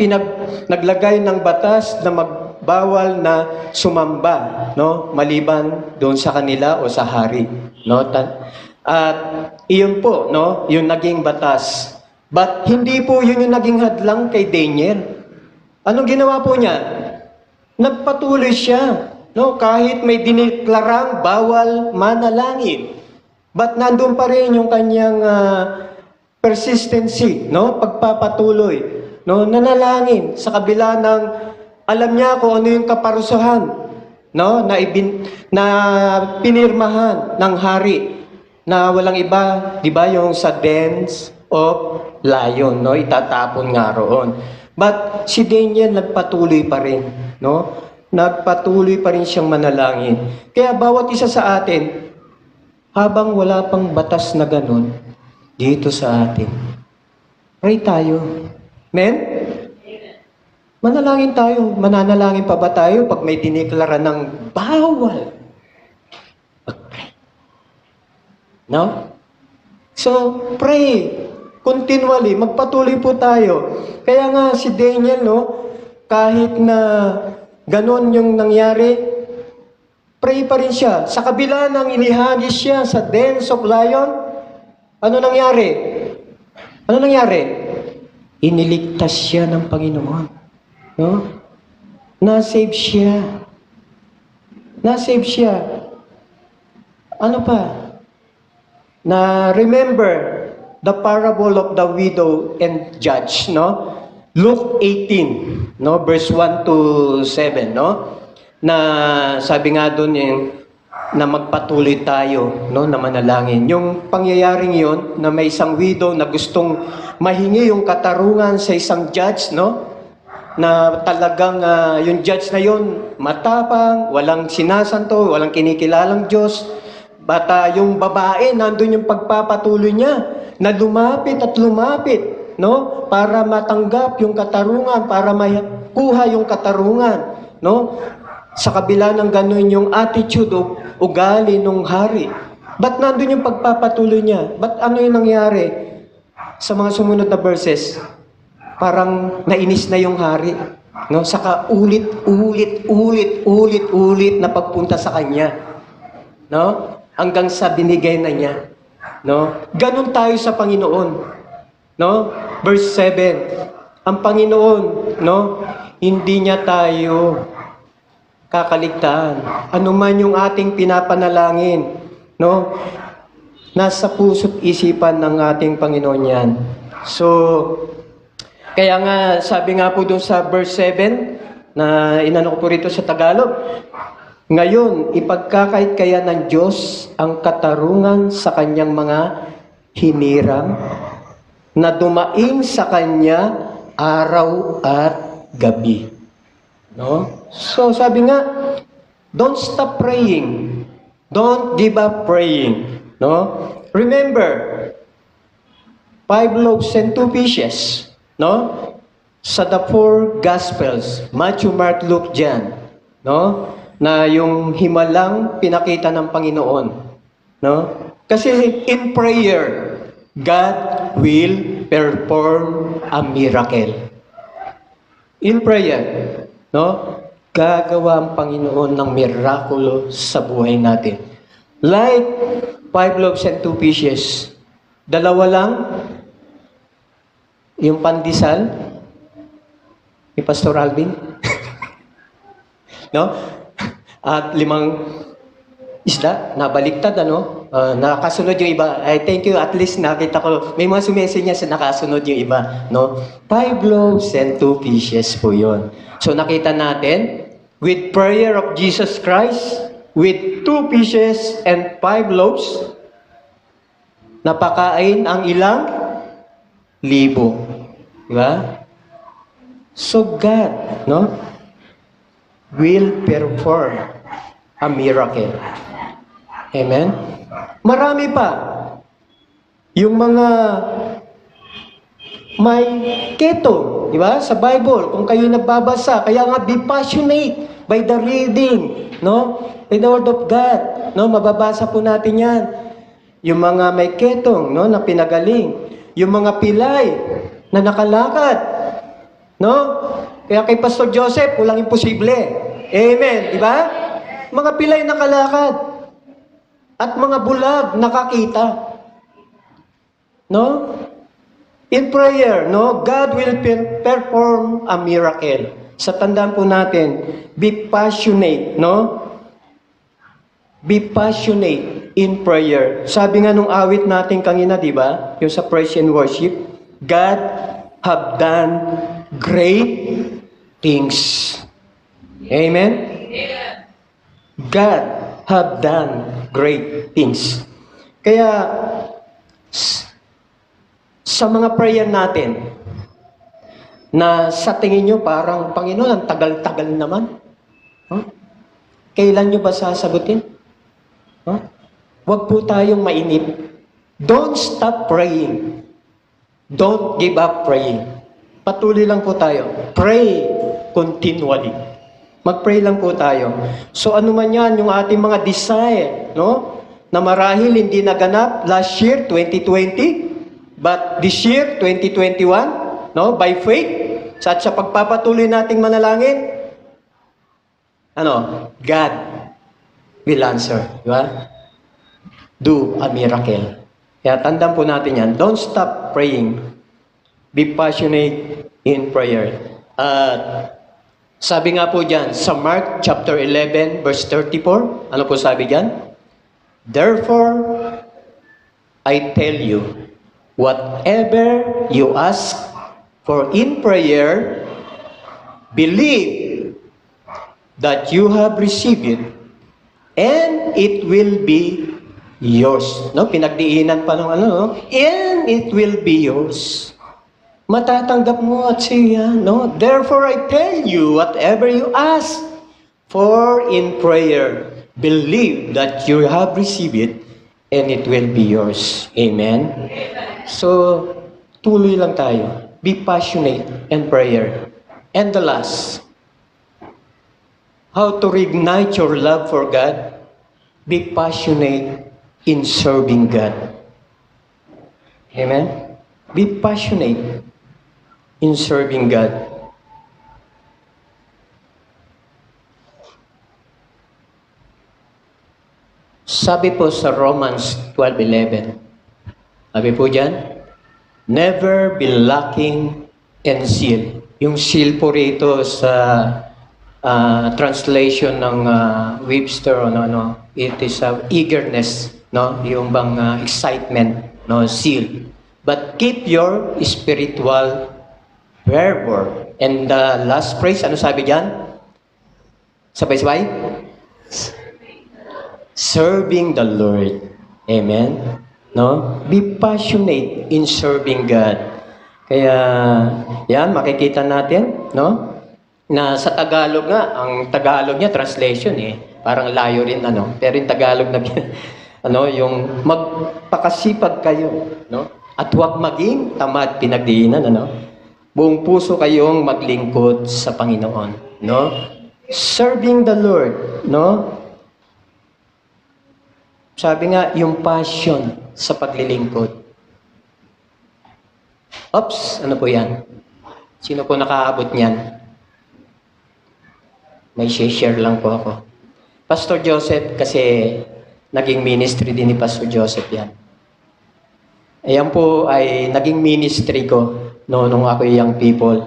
naglagay ng batas na magbawal na sumamba, no? Maliban doon sa kanila o sa hari, no? At iyon po, no? Yung naging batas. But hindi po yun yung naging hadlang kay Daniel. Anong ginawa po niya? Nagpatuloy siya. No, kahit may diniklarang bawal manalangin. But nandun pa rin yung kanyang persistency, no? Pagpapatuloy, no? Nanalangin sa kabila ng alam niya kung ano yung kaparusahan, no? Na pinirmahan ng hari na walang iba, 'di ba, yung sa dens of lion, no? Itatapon nga roon. But si Daniel nagpatuloy pa rin, no? Nagpatuloy pa rin siyang manalangin. Kaya bawat isa sa atin, habang wala pang batas na ganun, dito sa atin, pray tayo. Amen? Manalangin tayo. Mananalangin pa ba tayo pag may diniklara ng bawal? Pag-pray. No? So, pray. Continually. Magpatuloy po tayo. Kaya nga si Daniel, no? Kahit na ganon yung nangyari, pray pa rin siya. Sa kabila ng inihagis siya sa dens of lion, ano nangyari? Ano nangyari? Iniligtas siya ng Panginoon. No? Na-save siya. Na-save siya. Ano pa? Na remember the parable of the widow and judge, no? Luke 18, no, verse 1 to 7, no? Na sabi nga doon na magpatuloy tayo, no, na manalangin. Yung pangyayaring yon na may isang widow na gustong mahingi yung katarungan sa isang judge, no? Na talagang yung judge na yon matapang, walang sinasanto, walang kinikilalang Diyos. Bata yung babae, nandun yung pagpapatuloy niya na lumapit at lumapit, no? Para matanggap yung katarungan, para makuha yung katarungan, no? Sa kabila ng ganun yung attitude o ugali ng hari. Ba't nandun yung pagpapatuloy niya? Ba't ano yung nangyari? Sa mga sumunod na verses, parang nainis na yung hari, no? Saka ulit na pagpunta sa kanya, no? Hanggang sa binigay na niya, no? Ganun tayo sa Panginoon, no? Verse 7, ang Panginoon, no? Hindi niya tayo kakaligtaan. Ano man yung ating pinapanalangin, no? Nasa puso't isipan ng ating Panginoon yan. So, kaya nga, sabi nga po doon sa verse 7, na inano ko po rito sa Tagalog, ngayon, ipagkakait kaya ng Diyos ang katarungan sa kanyang mga hinirang na dumaing sa kanya araw at gabi. No? So, sabi nga, don't stop praying. Don't give up praying. No? Remember, 5 loaves and 2 fishes. No? Sa the 4 Gospels, Matthew, Mark, Luke, John. No? Na yung himalang pinakita ng Panginoon. No? Kasi in prayer, God will perform a miracle. In prayer, no? Gagawa ang Panginoon ng mirakulo sa buhay natin. Like 5 loaves and 2 fishes. 2 lang, yung pandesal, ni Pastor Alvin. No? At 5 isda, nabaliktad, ano? Nakasunod yung iba. I thank you, at least nakita ko, may mga sumesi niya sa nakasunod yung iba, no? 5 loaves and 2 fishes po yun. So nakita natin, with prayer of Jesus Christ, with 2 fishes and 5 loaves, napakain ang ilang libo. Diba? So God, no, will perform a miracle. Amen? Marami pa. Yung mga may keto, di ba? Sa Bible, kung kayo nagbabasa, kaya nga be passionate by the reading, no? By the Word of God, no? Mababasa po natin yan. Yung mga may ketong, no, na pinagaling. Yung mga pilay na nakalakad, no? Kaya kay Pastor Joseph, walang imposible. Amen, di ba? Mga pilay nakalakad. At mga bulag nakakita. No? In prayer, no, God will perform a miracle. Sa tandaan po natin, be passionate, no? Be passionate in prayer. Sabi nga nung awit natin kanina, di ba? Yung sa praise and worship, God have done great things. Amen? God have done great things. Kaya, sa mga prayer natin, na sa tingin nyo parang, Panginoon, ang tagal-tagal naman. Huh? Kailan nyo ba sasagutin? Huh? Huwag po tayong mainip. Don't stop praying. Don't give up praying. Patuloy lang po tayo. Pray continually. Mag-pray lang po tayo. So ano man yan, yung ating mga desire, no? Na marahil hindi naganap last year, 2020, but this year, 2021, no? By faith, at sa pagpapatuloy nating manalangin, ano? God will answer. Di ba? Do a miracle. Kaya tandaan po natin yan. Don't stop praying. Be passionate in prayer. Sabi nga po dyan, sa Mark chapter 11, verse 34, ano po sabi dyan? Therefore, I tell you, Whatever you ask for in prayer, believe that you have received it, and it will be yours. No, pinagdiinan pa ng ano, no? And it will be yours. Matatanggap mo at siya, no? Therefore, I tell you, whatever you ask for in prayer, believe that you have received it, and it will be yours. Amen? So, tuloy lang tayo. Be passionate in prayer. And the last, how to reignite your love for God? Be passionate in serving God. Amen? Be passionate in serving God. Sabi po sa Romans 12:11, sabi po dyan, never be lacking in zeal. Yung zeal po rito sa translation ng Webster, it is eagerness, no? Yung bang excitement, no? Zeal. But keep your spiritual fervor. And the last phrase, ano sabi dyan? Sabay-sabay? Serving the Lord. Amen? No? Be passionate in serving God. Kaya, yan, makikita natin, no? Na sa Tagalog nga, ang Tagalog niya, translation parang layo rin, Pero yung Tagalog na, yung magpakasipag kayo, no? At huwag maging tamad, pinagdiinan, Buong puso kayong maglingkod sa Panginoon, no? Serving the Lord, no? Sabi nga, yung passion sa paglilingkod. Oops, ano po yan? Sino po nakaabot niyan? May share lang po ako. Pastor Joseph, kasi naging ministry din ni Pastor Joseph yan. Ayan po ay naging ministry ko nung ako young people.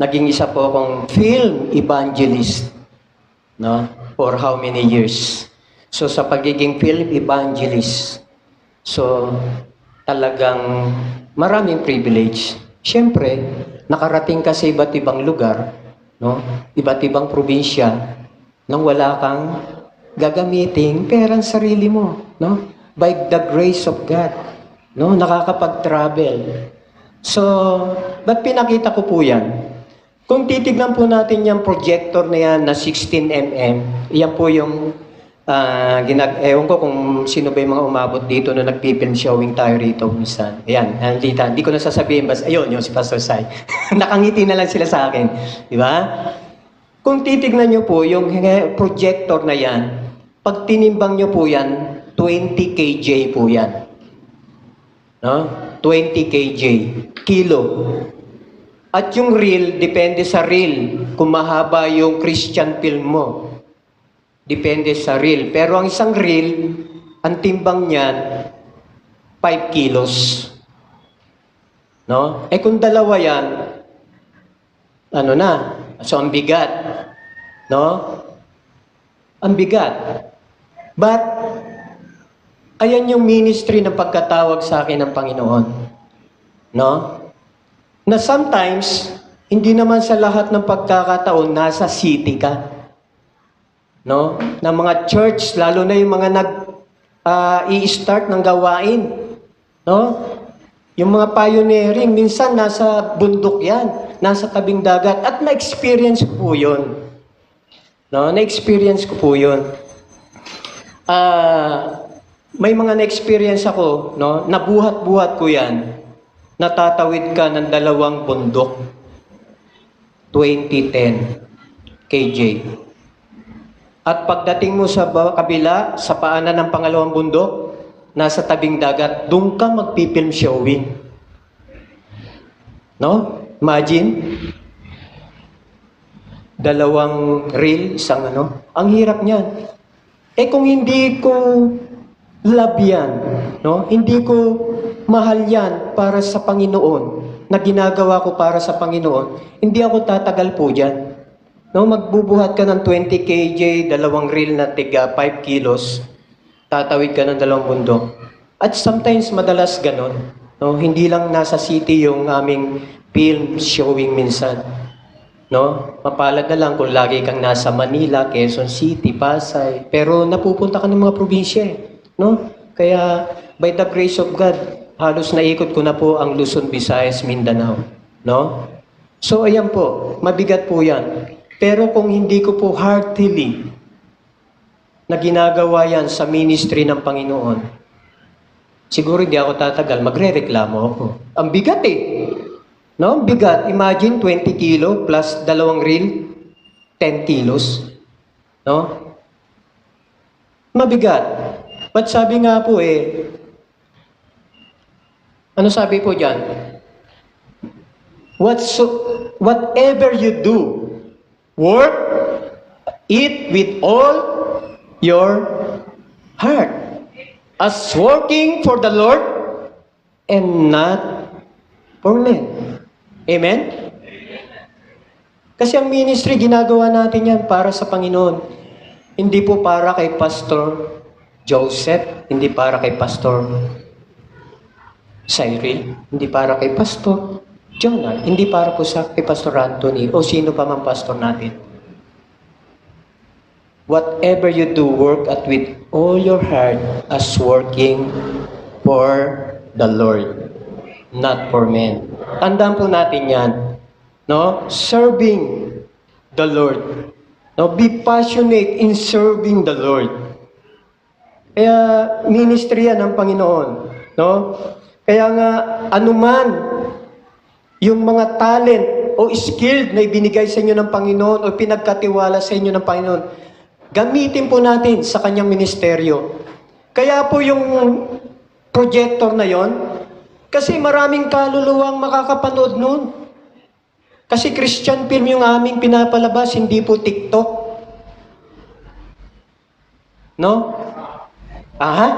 Naging isa po akong film evangelist, no? For how many years? So sa pagiging film evangelist, so talagang maraming privilege. Siyempre, nakarating ka sa iba't ibang lugar, no? Iba't ibang probinsya, nang wala kang gagamiting perang sarili mo, no? By the grace of God, no? Nakakapag-travel. So, ba't pinakita ko po yan? Kung titignan po natin yung projector na yan na 16mm, yan po yung ewan ko kung sino ba yung mga umabot dito na nagpipilm showing tayo rito minsan. Ayan, andita. Hindi ko na sasabihin, basta ayun, yung si Pastor Sai. Nakangiti na lang sila sa akin. Di ba? Kung titignan nyo po yung projector na yan, pag tinimbang nyo po yan, 20 kg po yan. No? 20 kg. Kilo. At yung reel, depende sa reel. Kung mahaba yung Christian film mo, depende sa reel. Pero ang isang reel, ang timbang niyan, 5 kilos. No? Eh kung dalawa yan, ano na? So ang bigat. No? Ang bigat. But, ayan yung ministry ng pagkatawag sa akin ng Panginoon. No? Na sometimes, hindi naman sa lahat ng pagkakataon, nasa city ka. No? Na mga church, lalo na yung mga i-start ng gawain. No? Yung mga pioneering, minsan nasa bundok yan, nasa tabing dagat, at na-experience ko po yun. No? Na-experience ko po yun. May mga na-experience ako, no? Nabuhat-buhat ko yan. Natatawid ka ng 2 bundok. 2010 kg. At pagdating mo sa kabila, sa paanan ng pangalawang bundok, nasa tabing dagat, doon ka magpipilm showing. No? Imagine, 2 reel, isang Ang hirap niyan. Eh kung hindi ko love yan, no? Hindi ko mahal yan para sa Panginoon, na ginagawa ko para sa Panginoon, hindi ako tatagal po dyan. No, magbubuhat ka ng 20 kg, 2 reel na tiga 5 kilos, tatawid ka ng 2 bundok. At sometimes, madalas ganon. No? Hindi lang nasa city yung aming film showing minsan. No? Mapalad na lang kung lagi kang nasa Manila, Quezon City, Pasay. Pero napupunta ka ng mga probinsya. No? Kaya, by the grace of God, halos naikot ko na po ang Luzon, Visayas, Mindanao. No? So, ayan po. Mabigat po yan. Pero kung hindi ko po heartily na ginagawa yan sa ministry ng Panginoon, siguro hindi ako tatagal, magre-reklamo ako. Ang bigat eh. No? Ang bigat. Imagine 20 kilo plus 2 reel, 10 kilos. No? Mabigat. But sabi nga po ano sabi po dyan? Whatever you do, work it with all your heart, as working for the Lord and not for men. Amen? Kasi ang ministry, ginagawa natin yan para sa Panginoon. Hindi po para kay Pastor Joseph, hindi para kay Pastor Cyril, hindi para kay Pastor Jonah, hindi para po kay Pastor Anthony o sino pa man pastor natin. Whatever you do, work at with all your heart as working for the Lord, not for men. Tandaan po natin yan. No? Serving the Lord. No? Be passionate in serving the Lord. Kaya ministry yan ng Panginoon. No? Kaya nga, anuman yung mga talent o skilled na ibinigay sa inyo ng Panginoon o pinagkatiwala sa inyo ng Panginoon, gamitin po natin sa kanyang ministeryo. Kaya po yung projector na yon, kasi maraming kaluluwang makakapanood nun. Kasi Christian film yung aming pinapalabas, hindi po TikTok. No? Aha?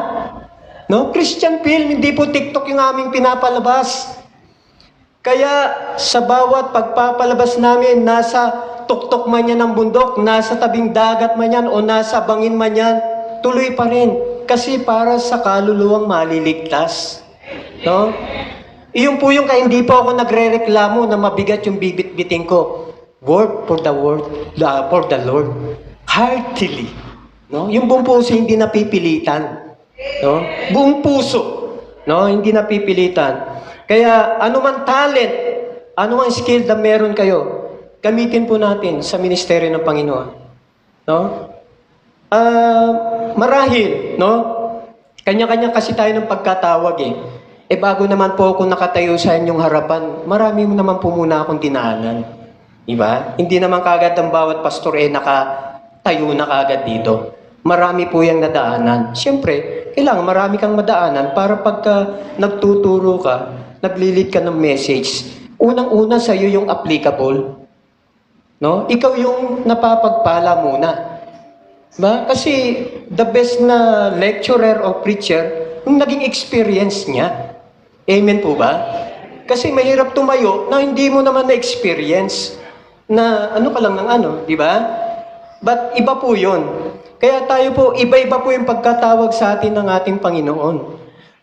No? Christian film, hindi po TikTok yung aming pinapalabas. Kaya sa bawat pagpapalabas namin, nasa tuktok man yan ng bundok, nasa tabing dagat man yan, o nasa bangin man yan, tuloy pa rin. Kasi para sa kaluluwang maliligtas. No? Iyon po yung kaya hindi po ako nagre-reklamo na mabigat yung bibit-biting ko. Work for the Lord. Heartily. No? Yung buong puso hindi napipilitan. No? Buong puso. No? Hindi napipilitan. Kaya anuman talent, anuman skill na meron kayo, gamitin po natin sa ministeryo ng Panginoon. No? Marahil, no? Kanya-kanya kasi tayo ng pagkatawag eh. Bago naman po ako nakatayo sa inyong harapan, marami naman po muna akong dinaanan. Diba? Hindi naman kagad ang bawat pastor nakatayo na kagad dito. Marami po yung nadaanan. Siyempre, kailangan marami kang madaanan para pagka nagtuturo ka, naglilid ka ng message, unang-una sa iyo yung applicable. No? Ikaw yung napapagpala muna. Ba? Kasi the best na lecturer o preacher, yung naging experience niya. Amen po ba? Kasi mahirap tumayo na hindi mo naman na-experience na ano ka lang ng ano, di ba? But iba po yun. Kaya tayo po, iba-iba po yung pagkatawag sa atin ng ating Panginoon.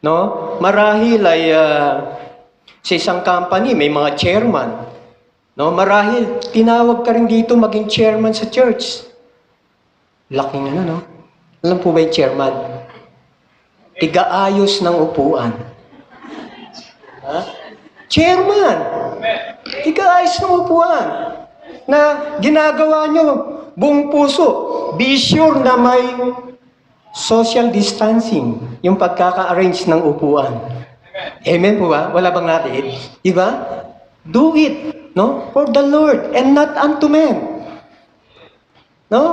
No? Marahil ay sa isang company, may mga chairman. No? Marahil, tinawag ka rin dito maging chairman sa church. Laking ano, no? Alam po ba yung chairman? Tiga-ayos ng upuan. Ha? Chairman! Tiga-ayos ng upuan. Na ginagawa nyo buong puso. Be sure na may social distancing, yung pagkaka-arrange ng upuan. Amen po ba? Wala bang natin? Diba? Do it, no? For the Lord and not unto men. No?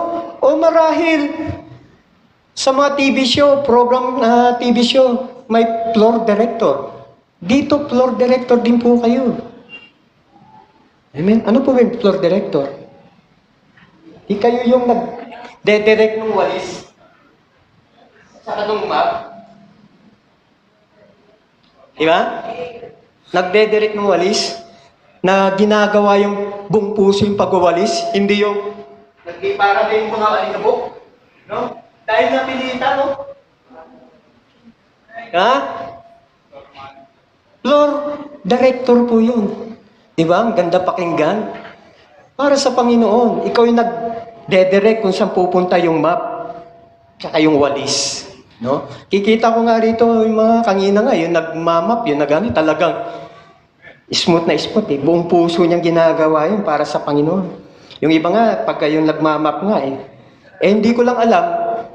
O marahil sa mga TV show, program na TV show, may floor director. Dito, floor director din po kayo. Amen? Ano po yung floor director? Di kayo yung nag-direct ng walis sa anong map. Diba? Nagde-direct ng walis na ginagawa yung buong puso yung pagwawalis, hindi yung para na yung mga alinabok. No? Dahil napilitan, no? Ha? Lord, director po yun. Di ba? Ang ganda pakinggan. Para sa Panginoon, ikaw yung nag-direct kung saan pupunta yung map, tsaka yung walis. No? Kikita ko nga rito yung mga kangina nga, yung nagmamap, yung talagang smooth na smooth eh. Buong puso niyang ginagawa yun para sa Panginoon. Yung iba nga, pagka yung nagmamap nga hindi ko lang alam,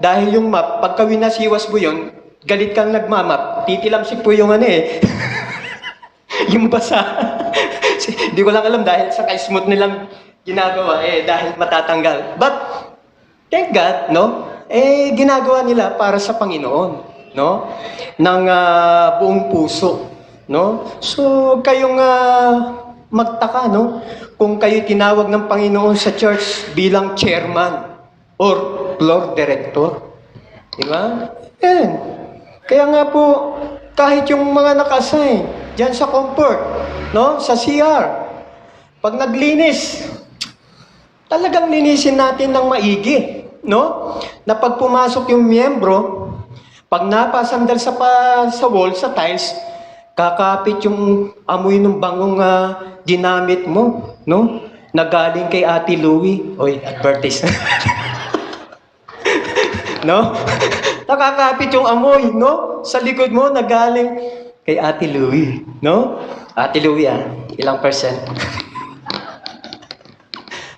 dahil yung map, pagka winasiwas mo yun, galit kang nagmamap, titilamsik po yung yung basa. Hindi ko lang alam dahil sa smooth nilang ginagawa, dahil matatanggal. But, thank God, no? Ginagawa nila para sa Panginoon, no? Ng buong puso, no? So, kayong magtaka, no? Kung kayo tinawag ng Panginoon sa church bilang chairman or floor director. Di ba? Kaya nga po, kahit yung mga naka-assign dyan sa comfort, no? Sa CR, pag naglinis, talagang linisin natin ng maigi, no? Na pag pumasok yung miyembro, pag napasandal sa wall, sa tiles, kakapit yung amoy ng bangong ginamit mo, no? Na galing kay Ate Louie. Oy, advertise. No? Nakakapit yung amoy, no? Sa likod mo, na galing kay Ate Louie, no? Ate Louie, ilang percent?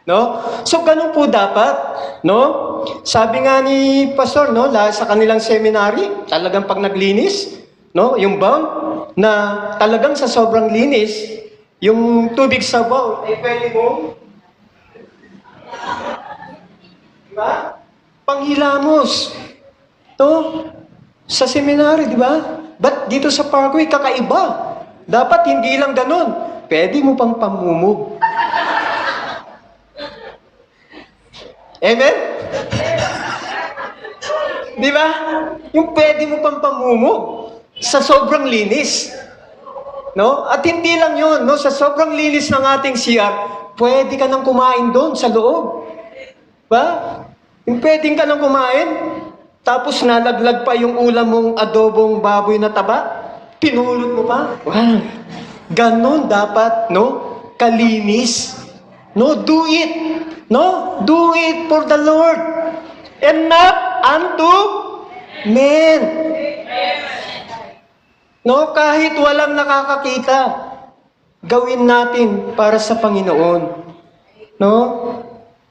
No? So, ganun po dapat, no? Sabi nga ni Pastor, no? Sa kanilang seminary, talagang pag naglinis, no? Yung bowl, na talagang sa sobrang linis, yung tubig sa bowl, pwede mo, diba? Panghilamos. No? Sa seminary, di ba? But dito sa Parkway, kakaiba. Dapat hindi lang ganun. Pwede mo pang pamumog. Amen? Di ba? Yung pwede mo pang pamumog sa sobrang linis. No? At hindi lang yun, no? Sa sobrang linis ng ating CR, pwede ka nang kumain doon sa loob. Ba? Yung pwedeng ka nang kumain, tapos nalaglag pa yung ulam mong adobong baboy na taba, pinulot mo pa. Wow. Ganon dapat, no? Kalinis. No? Do it. No? Do it for the Lord. And not unto men. No? Kahit walang nakakakita, gawin natin para sa Panginoon. No?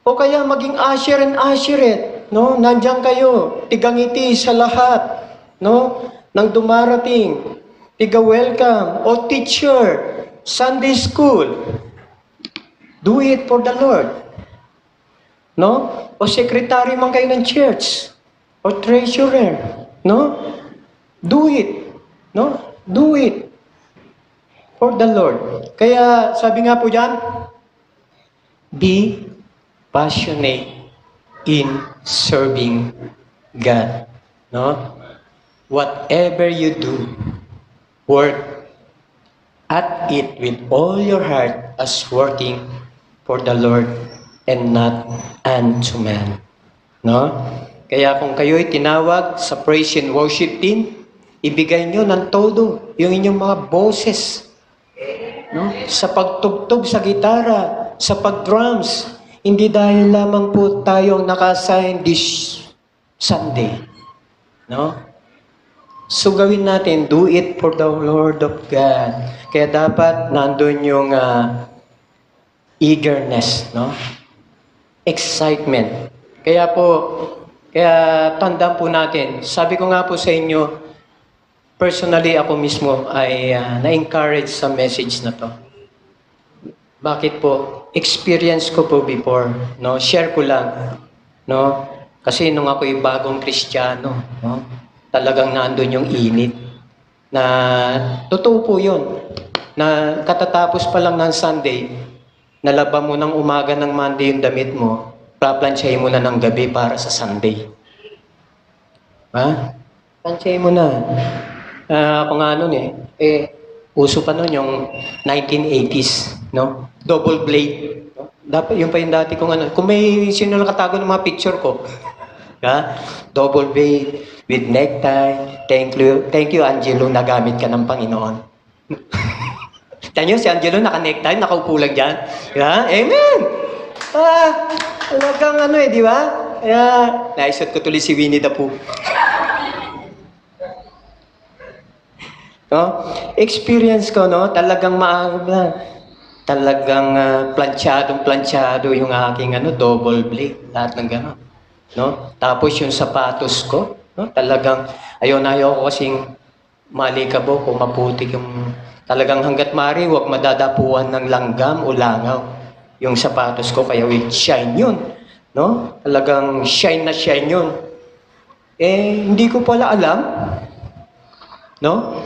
O kaya maging usher and usherette, no? Nandiyan kayo, tigangiti sa lahat, no? Nang dumarating, tiga-welcome, o teacher, Sunday school. Do it for the Lord. No? O secretary man kayo ng church, o treasurer, no? Do it. No? Do it for the Lord. Kaya sabi nga po diyan, be passionate in serving God. No? Whatever you do, work at it with all your heart as working for the Lord and not unto man. No? Kaya kung kayo'y tinawag sa praise and worship team, ibigay nyo ng todo yung inyong mga boses. No? Sa pagtugtog sa gitara, sa pag-drums, hindi dahil lamang po tayong naka-assign this Sunday. No? So gawin natin, do it for the Lord of God. Kaya dapat nandun yung eagerness, no? Excitement. Kaya tandaan po natin, sabi ko nga po sa inyo, personally ako mismo ay na-encourage sa message na to. Bakit po? Experience ko po before, no? Share ko lang, no? Kasi nung ako'y bagong Kristiyano, no? Talagang nandun yung init. Na totoo po 'yun. Na katatapos pa lang ng Sunday, nalaba mo ng umaga ng Monday yung damit mo, paplansyahin mo na ng gabi para sa Sunday. Ha? Plansyahin mo na. Ako nga nun uso pa nun yung 1980s, no? Double blade. No? Dapat, yun pa yung dati kong ano. Kung may sino nakatago ng mga picture ko, ha? Double blade. with necktie. Thank you, Angelo, nagamit ka ng Panginoon. Tanyo, si Angelo naka-necktie, nakaupo lang dyan. Yeah? Amen! Talagang di ba? Kaya, naisot ko tuloy si Winnie the Pooh. No? Experience ko, no? Talagang talagang planchado yung aking double blade. Lahat ng gano'n. No? Tapos yung sapatos ko, no? Talagang, ayaw ko kasing malikabo kung maputik yung talagang hanggat mari, huwag madadapuan ng langgam o langaw yung sapatos ko, kaya with shine yun. No? Talagang shine na shine yun. Hindi ko pala alam, no?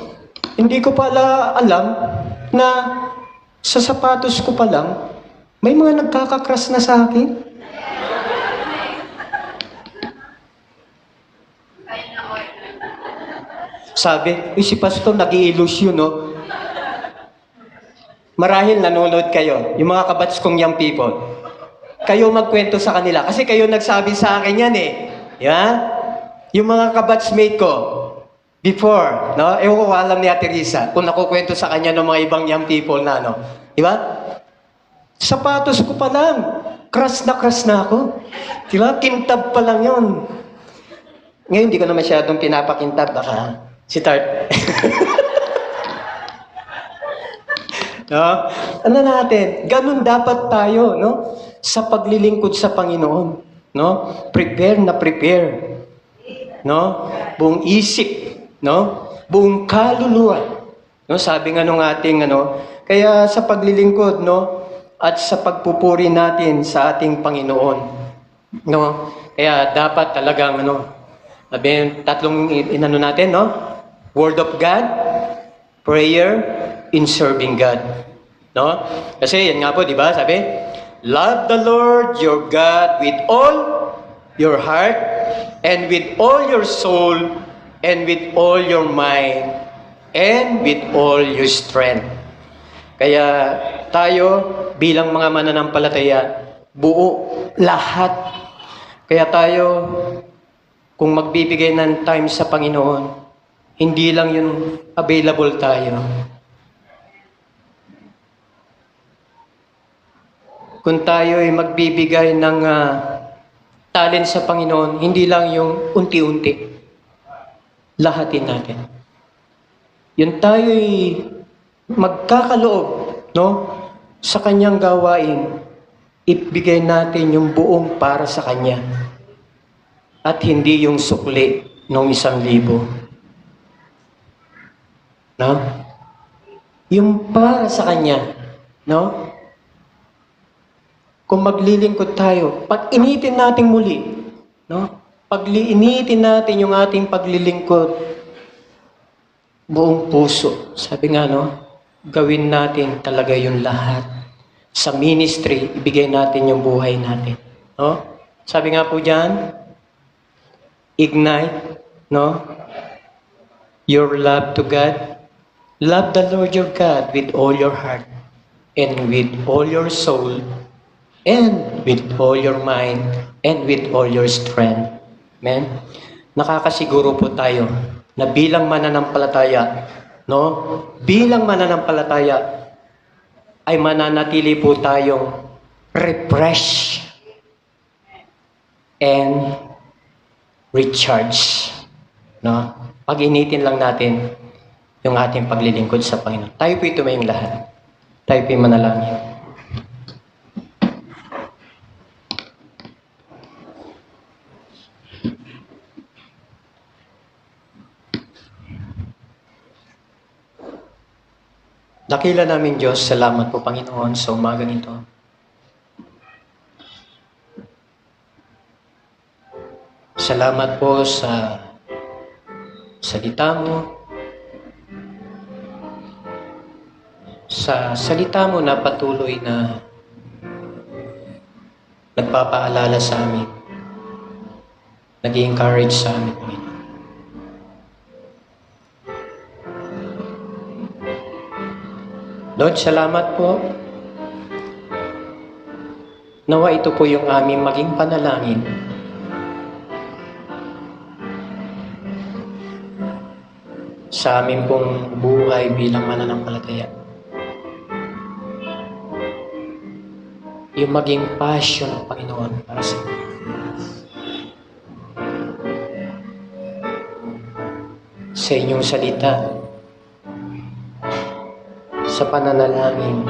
Hindi ko pala alam na sa sapatos ko pa lang, may mga nagkakakras na sa akin. Sabi, si Pastor nag-i-illusion, no? Marahil nanonood kayo, yung mga kabats kong young people. Kayo magkwento sa kanila. Kasi kayo nagsabi sa akin yan Yeah? Yung mga kabatsmate ko, before, no? Ewan ko alam ni Ate Risa, kung nakukwento sa kanya ng mga ibang young people na, no? Di ba? Sapatos ko pa lang. Crush na ako. Di ba? Kintab pa lang yun. Ngayon, hindi ko na masyadong pinapakintab. Baka si Tart. No? Ano natin? Ganun dapat tayo, no? Sa paglilingkod sa Panginoon, no? Prepare na prepare. No? Buong isip, no? Buong kaluluwa. No? Sabi nga nung ating kaya sa paglilingkod, no? At sa pagpupuri natin sa ating Panginoon, no? Kaya dapat talagang tatlong natin, no? Word of God, prayer, in serving God. No? Kasi yan nga po, di ba? Sabi, love the Lord your God with all your heart and with all your soul and with all your mind and with all your strength. Kaya tayo bilang mga mananampalataya, buo lahat. Kaya tayo, kung magbibigay ng time sa Panginoon, hindi lang yun available tayo. Kung tayo ay magbibigay ng talent sa Panginoon, hindi lang yung unti-unti. Lahatin natin. Yung tayo ay magkakaloob, no? Sa kanyang gawain, ibigay natin yung buong para sa kanya. At hindi yung sukli ng 1,000. No? Yung para sa kanya, no? Kung maglilingkod tayo, pag-initin natin muli, no? Pag-initin natin yung ating paglilingkod, buong puso. Sabi nga, no? Gawin natin talaga yung lahat. Sa ministry, ibigay natin yung buhay natin. No? Sabi nga po dyan, ignite, no? Your love to God. Love the Lord your God with all your heart and with all your soul and with all your mind and with all your strength. Amen? Nakakasiguro po tayo na bilang mananampalataya, no? Bilang mananampalataya ay mananatili po tayong refresh and recharge. No? Pag-initin lang natin yung ating paglilingkod sa Panginoon. Tayo po tumayong lahat. Tayo po manalangin. Dakila namin Diyos, salamat po Panginoon sa umagang ito. Salamat po sa salita mo. Sa salita mo na patuloy na nagpapaalala sa amin. Nag-i-encourage sa amin, Panginoon. Lord, salamat po. Nawa ito po yung aming maging panalangin. sa amin pong buhay bilang mananampalataya. Yung maging passion ng Panginoon para sa inyo. Sa inyong salita, sa pananalangin,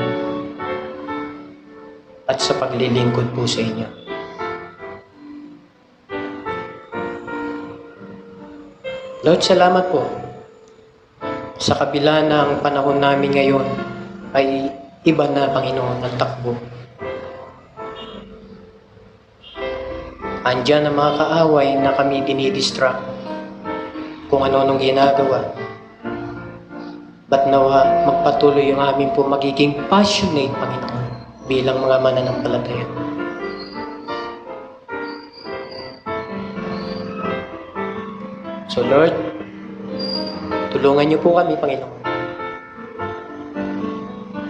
at sa paglilingkod po sa inyo. Lord, salamat po. Sa kabila na ang panahon namin ngayon ay iba na, Panginoon, ang takbo. Andiyan ang mga kaaway na kami dinidistract kung ano-anong ginagawa. Ba't nawa magpatuloy yung amin po magiging passionate, Panginoon, bilang mga mananampalataya. So Lord, tulungan niyo po kami, Panginoon.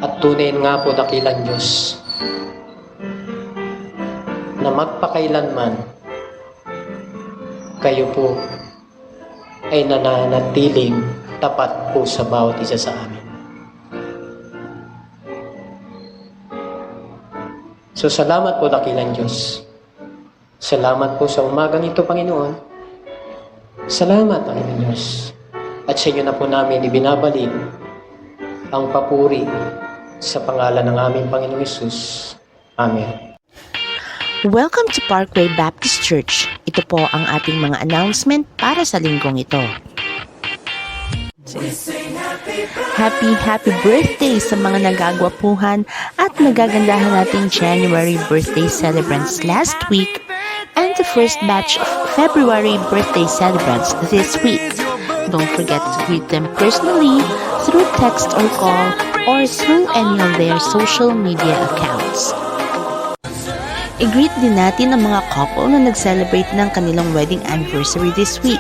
At tunay nga po dakilang Diyos na magpakailanman kayo po ay nananatiling tapat po sa bawat isa sa amin. So salamat po dakilang Diyos. Salamat po sa umagang ito, Panginoon. Salamat, Panginoon Diyos. At sa inyo na po namin ibinabalik ang papuri sa pangalan ng aming Panginoong Hesus. Amen. Welcome to Parkway Baptist Church. Ito po ang ating mga announcement para sa linggong ito. Happy birthday sa mga nagagwapuhan at nagagandahan nating January birthday celebrants last week and the first batch of February birthday celebrants this week. Don't forget to greet them personally through text or call or through any of their social media accounts. I-greet din natin ang mga couple na nag-celebrate ng kanilang wedding anniversary this week.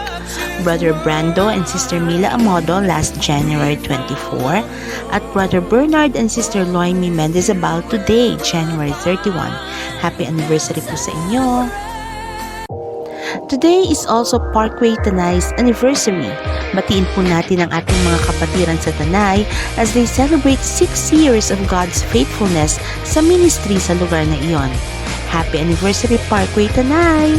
Brother Brando and Sister Mila Amodo last January 24 at Brother Bernard and Sister Loimi Mendezabal today, January 31. Happy anniversary po sa inyo! Today is also Parkway Tanay's anniversary. Batiin po natin ang ating mga kapatiran sa Tanay as they celebrate 6 years of God's faithfulness sa ministry sa lugar na iyon. Happy anniversary, Parkway Tanay!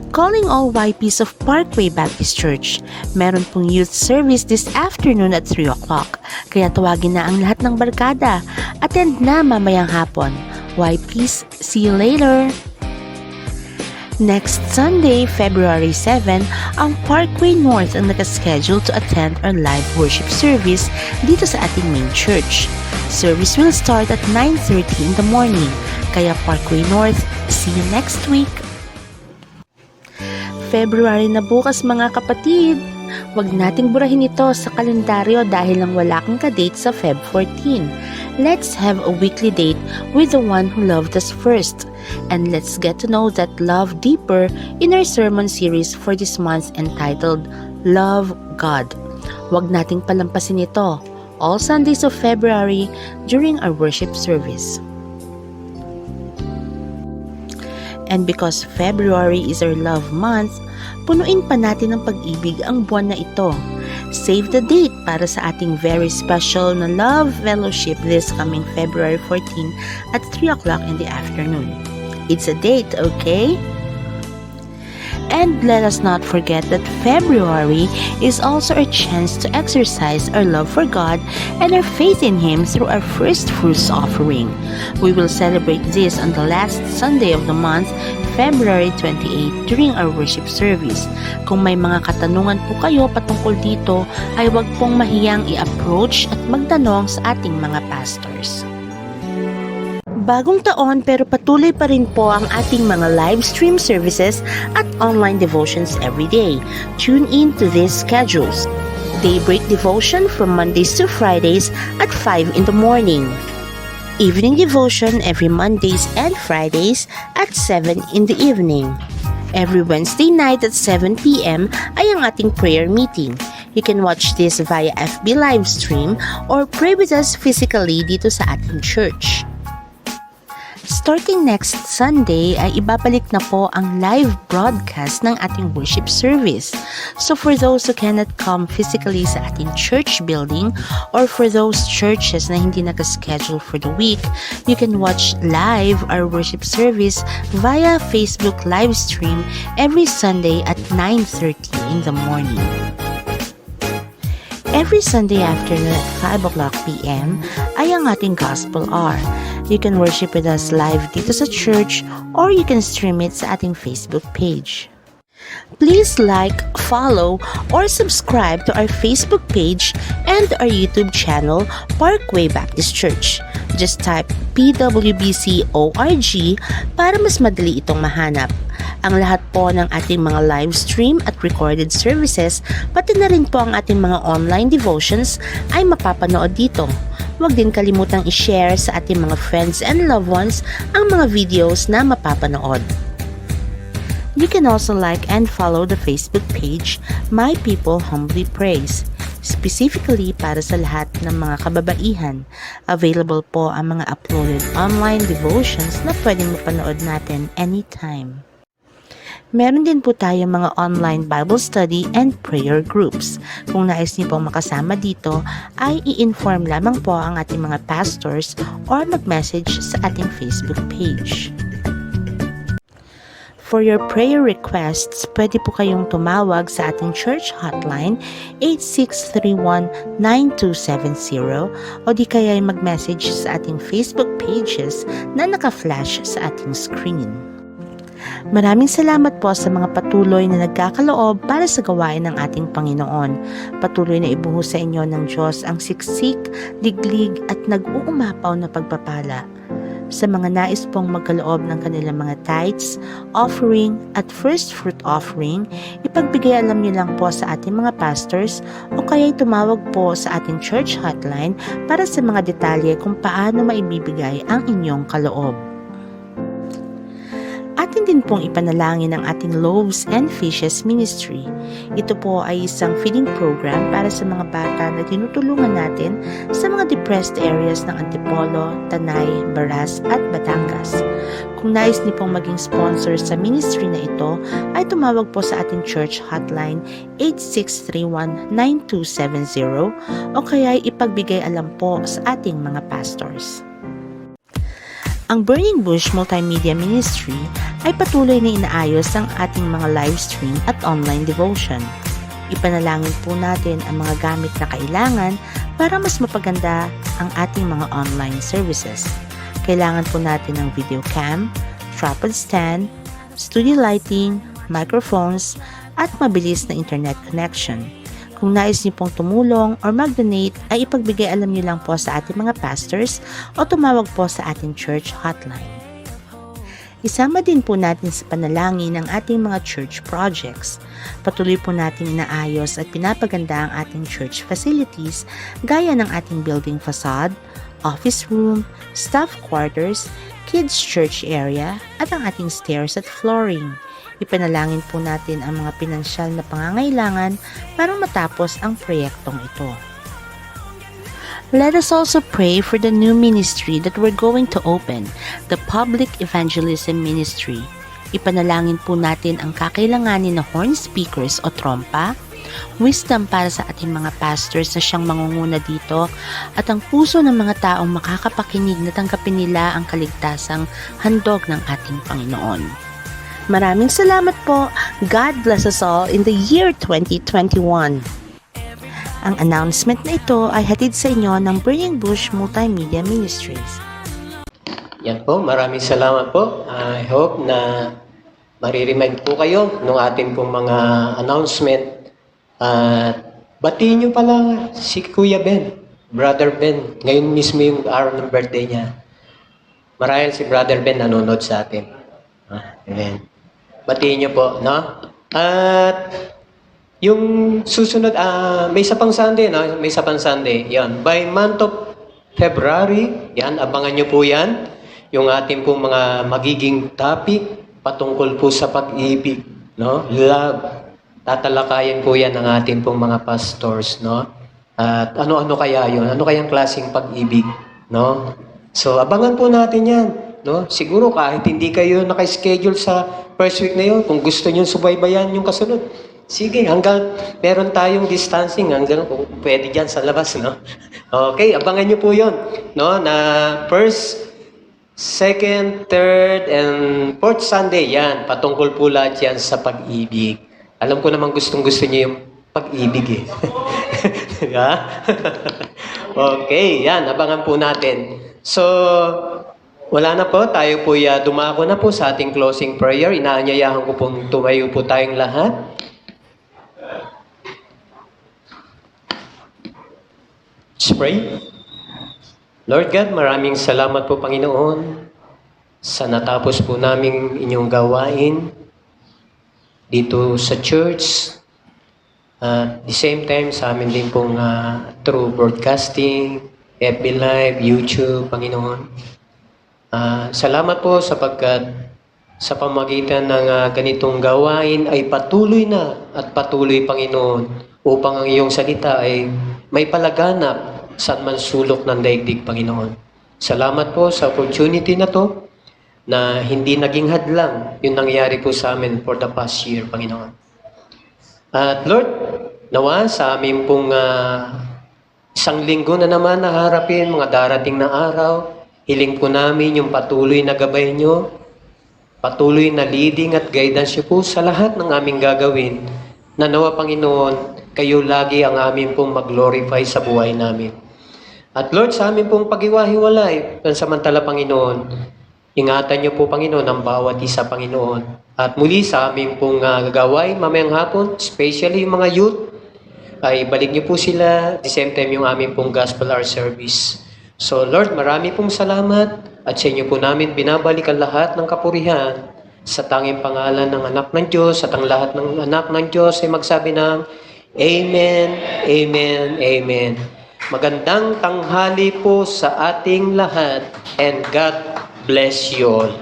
Calling all YPs of Parkway Baptist Church. Meron pong youth service this afternoon at 3 o'clock. Kaya tawagin na ang lahat ng barkada. Attend na mamayang hapon. YPs, see you later! Next Sunday, February 7, ang Parkway North ang nakaschedule to attend our live worship service dito sa ating main church. Service will start at 9:30 in the morning. Kaya Parkway North, see you next week! February na bukas mga kapatid! Huwag nating burahin ito sa kalendaryo dahil lang wala kang kadate sa Feb 14. Let's have a weekly date with the one who loved us first. And let's get to know that love deeper in our sermon series for this month entitled Love God. Huwag nating palampasin ito all Sundays of February during our worship service. And because February is our love month, punuin pa natin ng pag-ibig ang buwan na ito. Save the date para sa ating very special na love fellowship this coming February 14 at 3 o'clock in the afternoon. It's a date, okay? And let us not forget that February is also a chance to exercise our love for God and our faith in Him through our first fruits offering. We will celebrate this on the last Sunday of the month, February 28, during our worship service. Kung may mga katanungan po kayo patungkol dito, ay huwag pong mahiyang i-approach at magtanong sa ating mga pastors. Bagong taon pero patuloy pa rin po ang ating mga live stream services at online devotions every day. Tune in to these schedules. Daybreak devotion from Mondays to Fridays at 5 in the morning. Evening devotion every Mondays and Fridays at 7 in the evening. Every Wednesday night at 7 p.m. ay ang ating prayer meeting. You can watch this via FB live stream or pray with us physically dito sa ating church. Starting next Sunday ay ibabalik na po ang live broadcast ng ating worship service. So for those who cannot come physically sa ating church building or for those churches na hindi nakaschedule for the week, you can watch live our worship service via Facebook live stream every Sunday at 9:30 in the morning. Every Sunday afternoon at 5 o'clock p.m. ay ang ating Gospel Hour. You can worship with us live dito sa church or you can stream it sa ating Facebook page. Please like, follow, or subscribe to our Facebook page and our YouTube channel, Parkway Baptist Church. Just type PWBC.org para mas madali itong mahanap. Ang lahat po ng ating mga live stream at recorded services, pati na rin po ang ating mga online devotions ay mapapanood dito. Huwag din kalimutang i-share sa ating mga friends and loved ones ang mga videos na mapapanood. You can also like and follow the Facebook page, My People Humbly Praise, specifically para sa lahat ng mga kababaihan. Available po ang mga uploaded online devotions na pwedeng mapanood natin anytime. Meron din po tayong mga online Bible study and prayer groups. Kung nais niyo pong makasama dito, ay i-inform lamang po ang ating mga pastors or mag-message sa ating Facebook page. For your prayer requests, pwede po kayong tumawag sa ating church hotline 8631-9270 o di kaya mag-message sa ating Facebook pages na naka-flash sa ating screen. Maraming salamat po sa mga patuloy na nagkakaloob para sa gawain ng ating Panginoon. Patuloy na ibuhos sa inyo ng Diyos ang siksik, liglig at nag-uumapaw na pagpapala. Sa mga nais pong magkaloob ng kanilang mga tithes, offering at first fruit offering, ipagbigay alam niyo lang po sa ating mga pastors o kaya'y tumawag po sa ating church hotline para sa mga detalye kung paano maibibigay ang inyong kaloob. Atin din pong ipanalangin ang ating Loaves and Fishes Ministry. Ito po ay isang feeding program para sa mga bata na tinutulungan natin sa mga depressed areas ng Antipolo, Tanay, Baras at Batangas. Kung nais niyo pong maging sponsor sa ministry na ito, ay tumawag po sa ating church hotline 8631-9270 o kaya ipagbigay alam po sa ating mga pastors. Ang Burning Bush Multimedia Ministry ay patuloy na inaayos ang ating mga live stream at online devotion. Ipanalangin po natin ang mga gamit na kailangan para mas mapaganda ang ating mga online services. Kailangan po natin ng video cam, tripod stand, studio lighting, microphones, at mabilis na internet connection. Kung nais niyo pong tumulong or mag-donate, ay ipagbigay alam niyo lang po sa ating mga pastors o tumawag po sa ating church hotline. Isama din po natin sa panalangin ang ating mga church projects. Patuloy po natin inaayos at pinapaganda ang ating church facilities gaya ng ating building facade, office room, staff quarters, kids church area at ang ating stairs at flooring. Ipanalangin po natin ang mga pinansyal na pangangailangan para matapos ang proyektong ito. Let us also pray for the new ministry that we're going to open, the Public Evangelism Ministry. Ipanalangin po natin ang kakailanganin na horn speakers o trompa, wisdom para sa ating mga pastors na siyang mangunguna dito, at ang puso ng mga taong makakapakinig na tanggapin nila ang kaligtasang handog ng ating Panginoon. Maraming salamat po. God bless us all in the year 2021. Ang announcement na ito ay hatid sa inyo ng Burning Bush Multimedia Ministries. Yan po, maraming salamat po. I hope na mariremind po kayo ng ating pong mga announcement. Batiin nyo pala si Kuya Ben, Brother Ben. Ngayon mismo yung araw ng birthday niya. Marahil si Brother Ben nanonood sa atin. Amen. Batiin nyo po, no? At yung susunod, may isa pang Sunday, no? May isa pang Sunday. Yan. By month of February, yan, abangan nyo po yan. Yung ating pong mga magiging topic patungkol po sa pag-ibig, no? Love. Tatalakayin po yan ng ating pong mga pastors, no? At ano-ano kaya yun? Ano kayang klaseng pag-ibig, no? So, abangan po natin yan. no? Siguro kahit hindi kayo naka-schedule sa first week na yun, kung gusto nyo subaybayan yung kasunod, sige, hanggang meron tayong distancing, hanggang kung pwede dyan sa labas, no? Okay, abangan nyo po yun, no? Na first, second, third, and fourth Sunday, yan. Patungkol po lahat yan sa pag-ibig. Alam ko naman gustong-gusto niyo yung pag-ibig eh. Diba? Okay, yan. Abangan po natin. So, wala na po. Tayo po dumako na po sa ating closing prayer. Inaanyayahan ko pong tumayo po tayong lahat. Let's pray. Lord God, maraming salamat po, Panginoon, sa natapos po naming inyong gawain dito sa church. At the same time, sa amin din pong through broadcasting, FB Live, YouTube, Panginoon. Salamat po sapagkat sa pamagitan ng ganitong gawain ay patuloy na at patuloy, Panginoon, upang ang iyong salita ay may palaganap saan man sulok ng daigdig, Panginoon. Salamat po sa opportunity na to na hindi naging hadlang yung nangyari po sa amin for the past year, Panginoon. At Lord, nawa sa amin pong isang linggo na naman naharapin, mga darating na araw, hiling po namin yung patuloy na gabay nyo, patuloy na leading at guidance nyo po sa lahat ng aming gagawin, na nawa, Panginoon, kayo lagi ang amin pong mag-glorify sa buhay namin. At Lord, sa amin pong pag-iwahiwalay, pansamantala, Panginoon, ingatan niyo po, Panginoon, ang bawat isa, Panginoon. At muli sa aming pong gagaway mamayang hapon, especially yung mga youth, ay balik niyo po sila, at the same time yung aming pong gospel hour service. So Lord, marami pong salamat at sa inyo po namin binabalik ang lahat ng kapurihan sa tanging pangalan ng anak ng Diyos at ang lahat ng anak ng Diyos ay magsabi ng Amen, Amen, Amen. Magandang tanghali po sa ating lahat and God bless you all.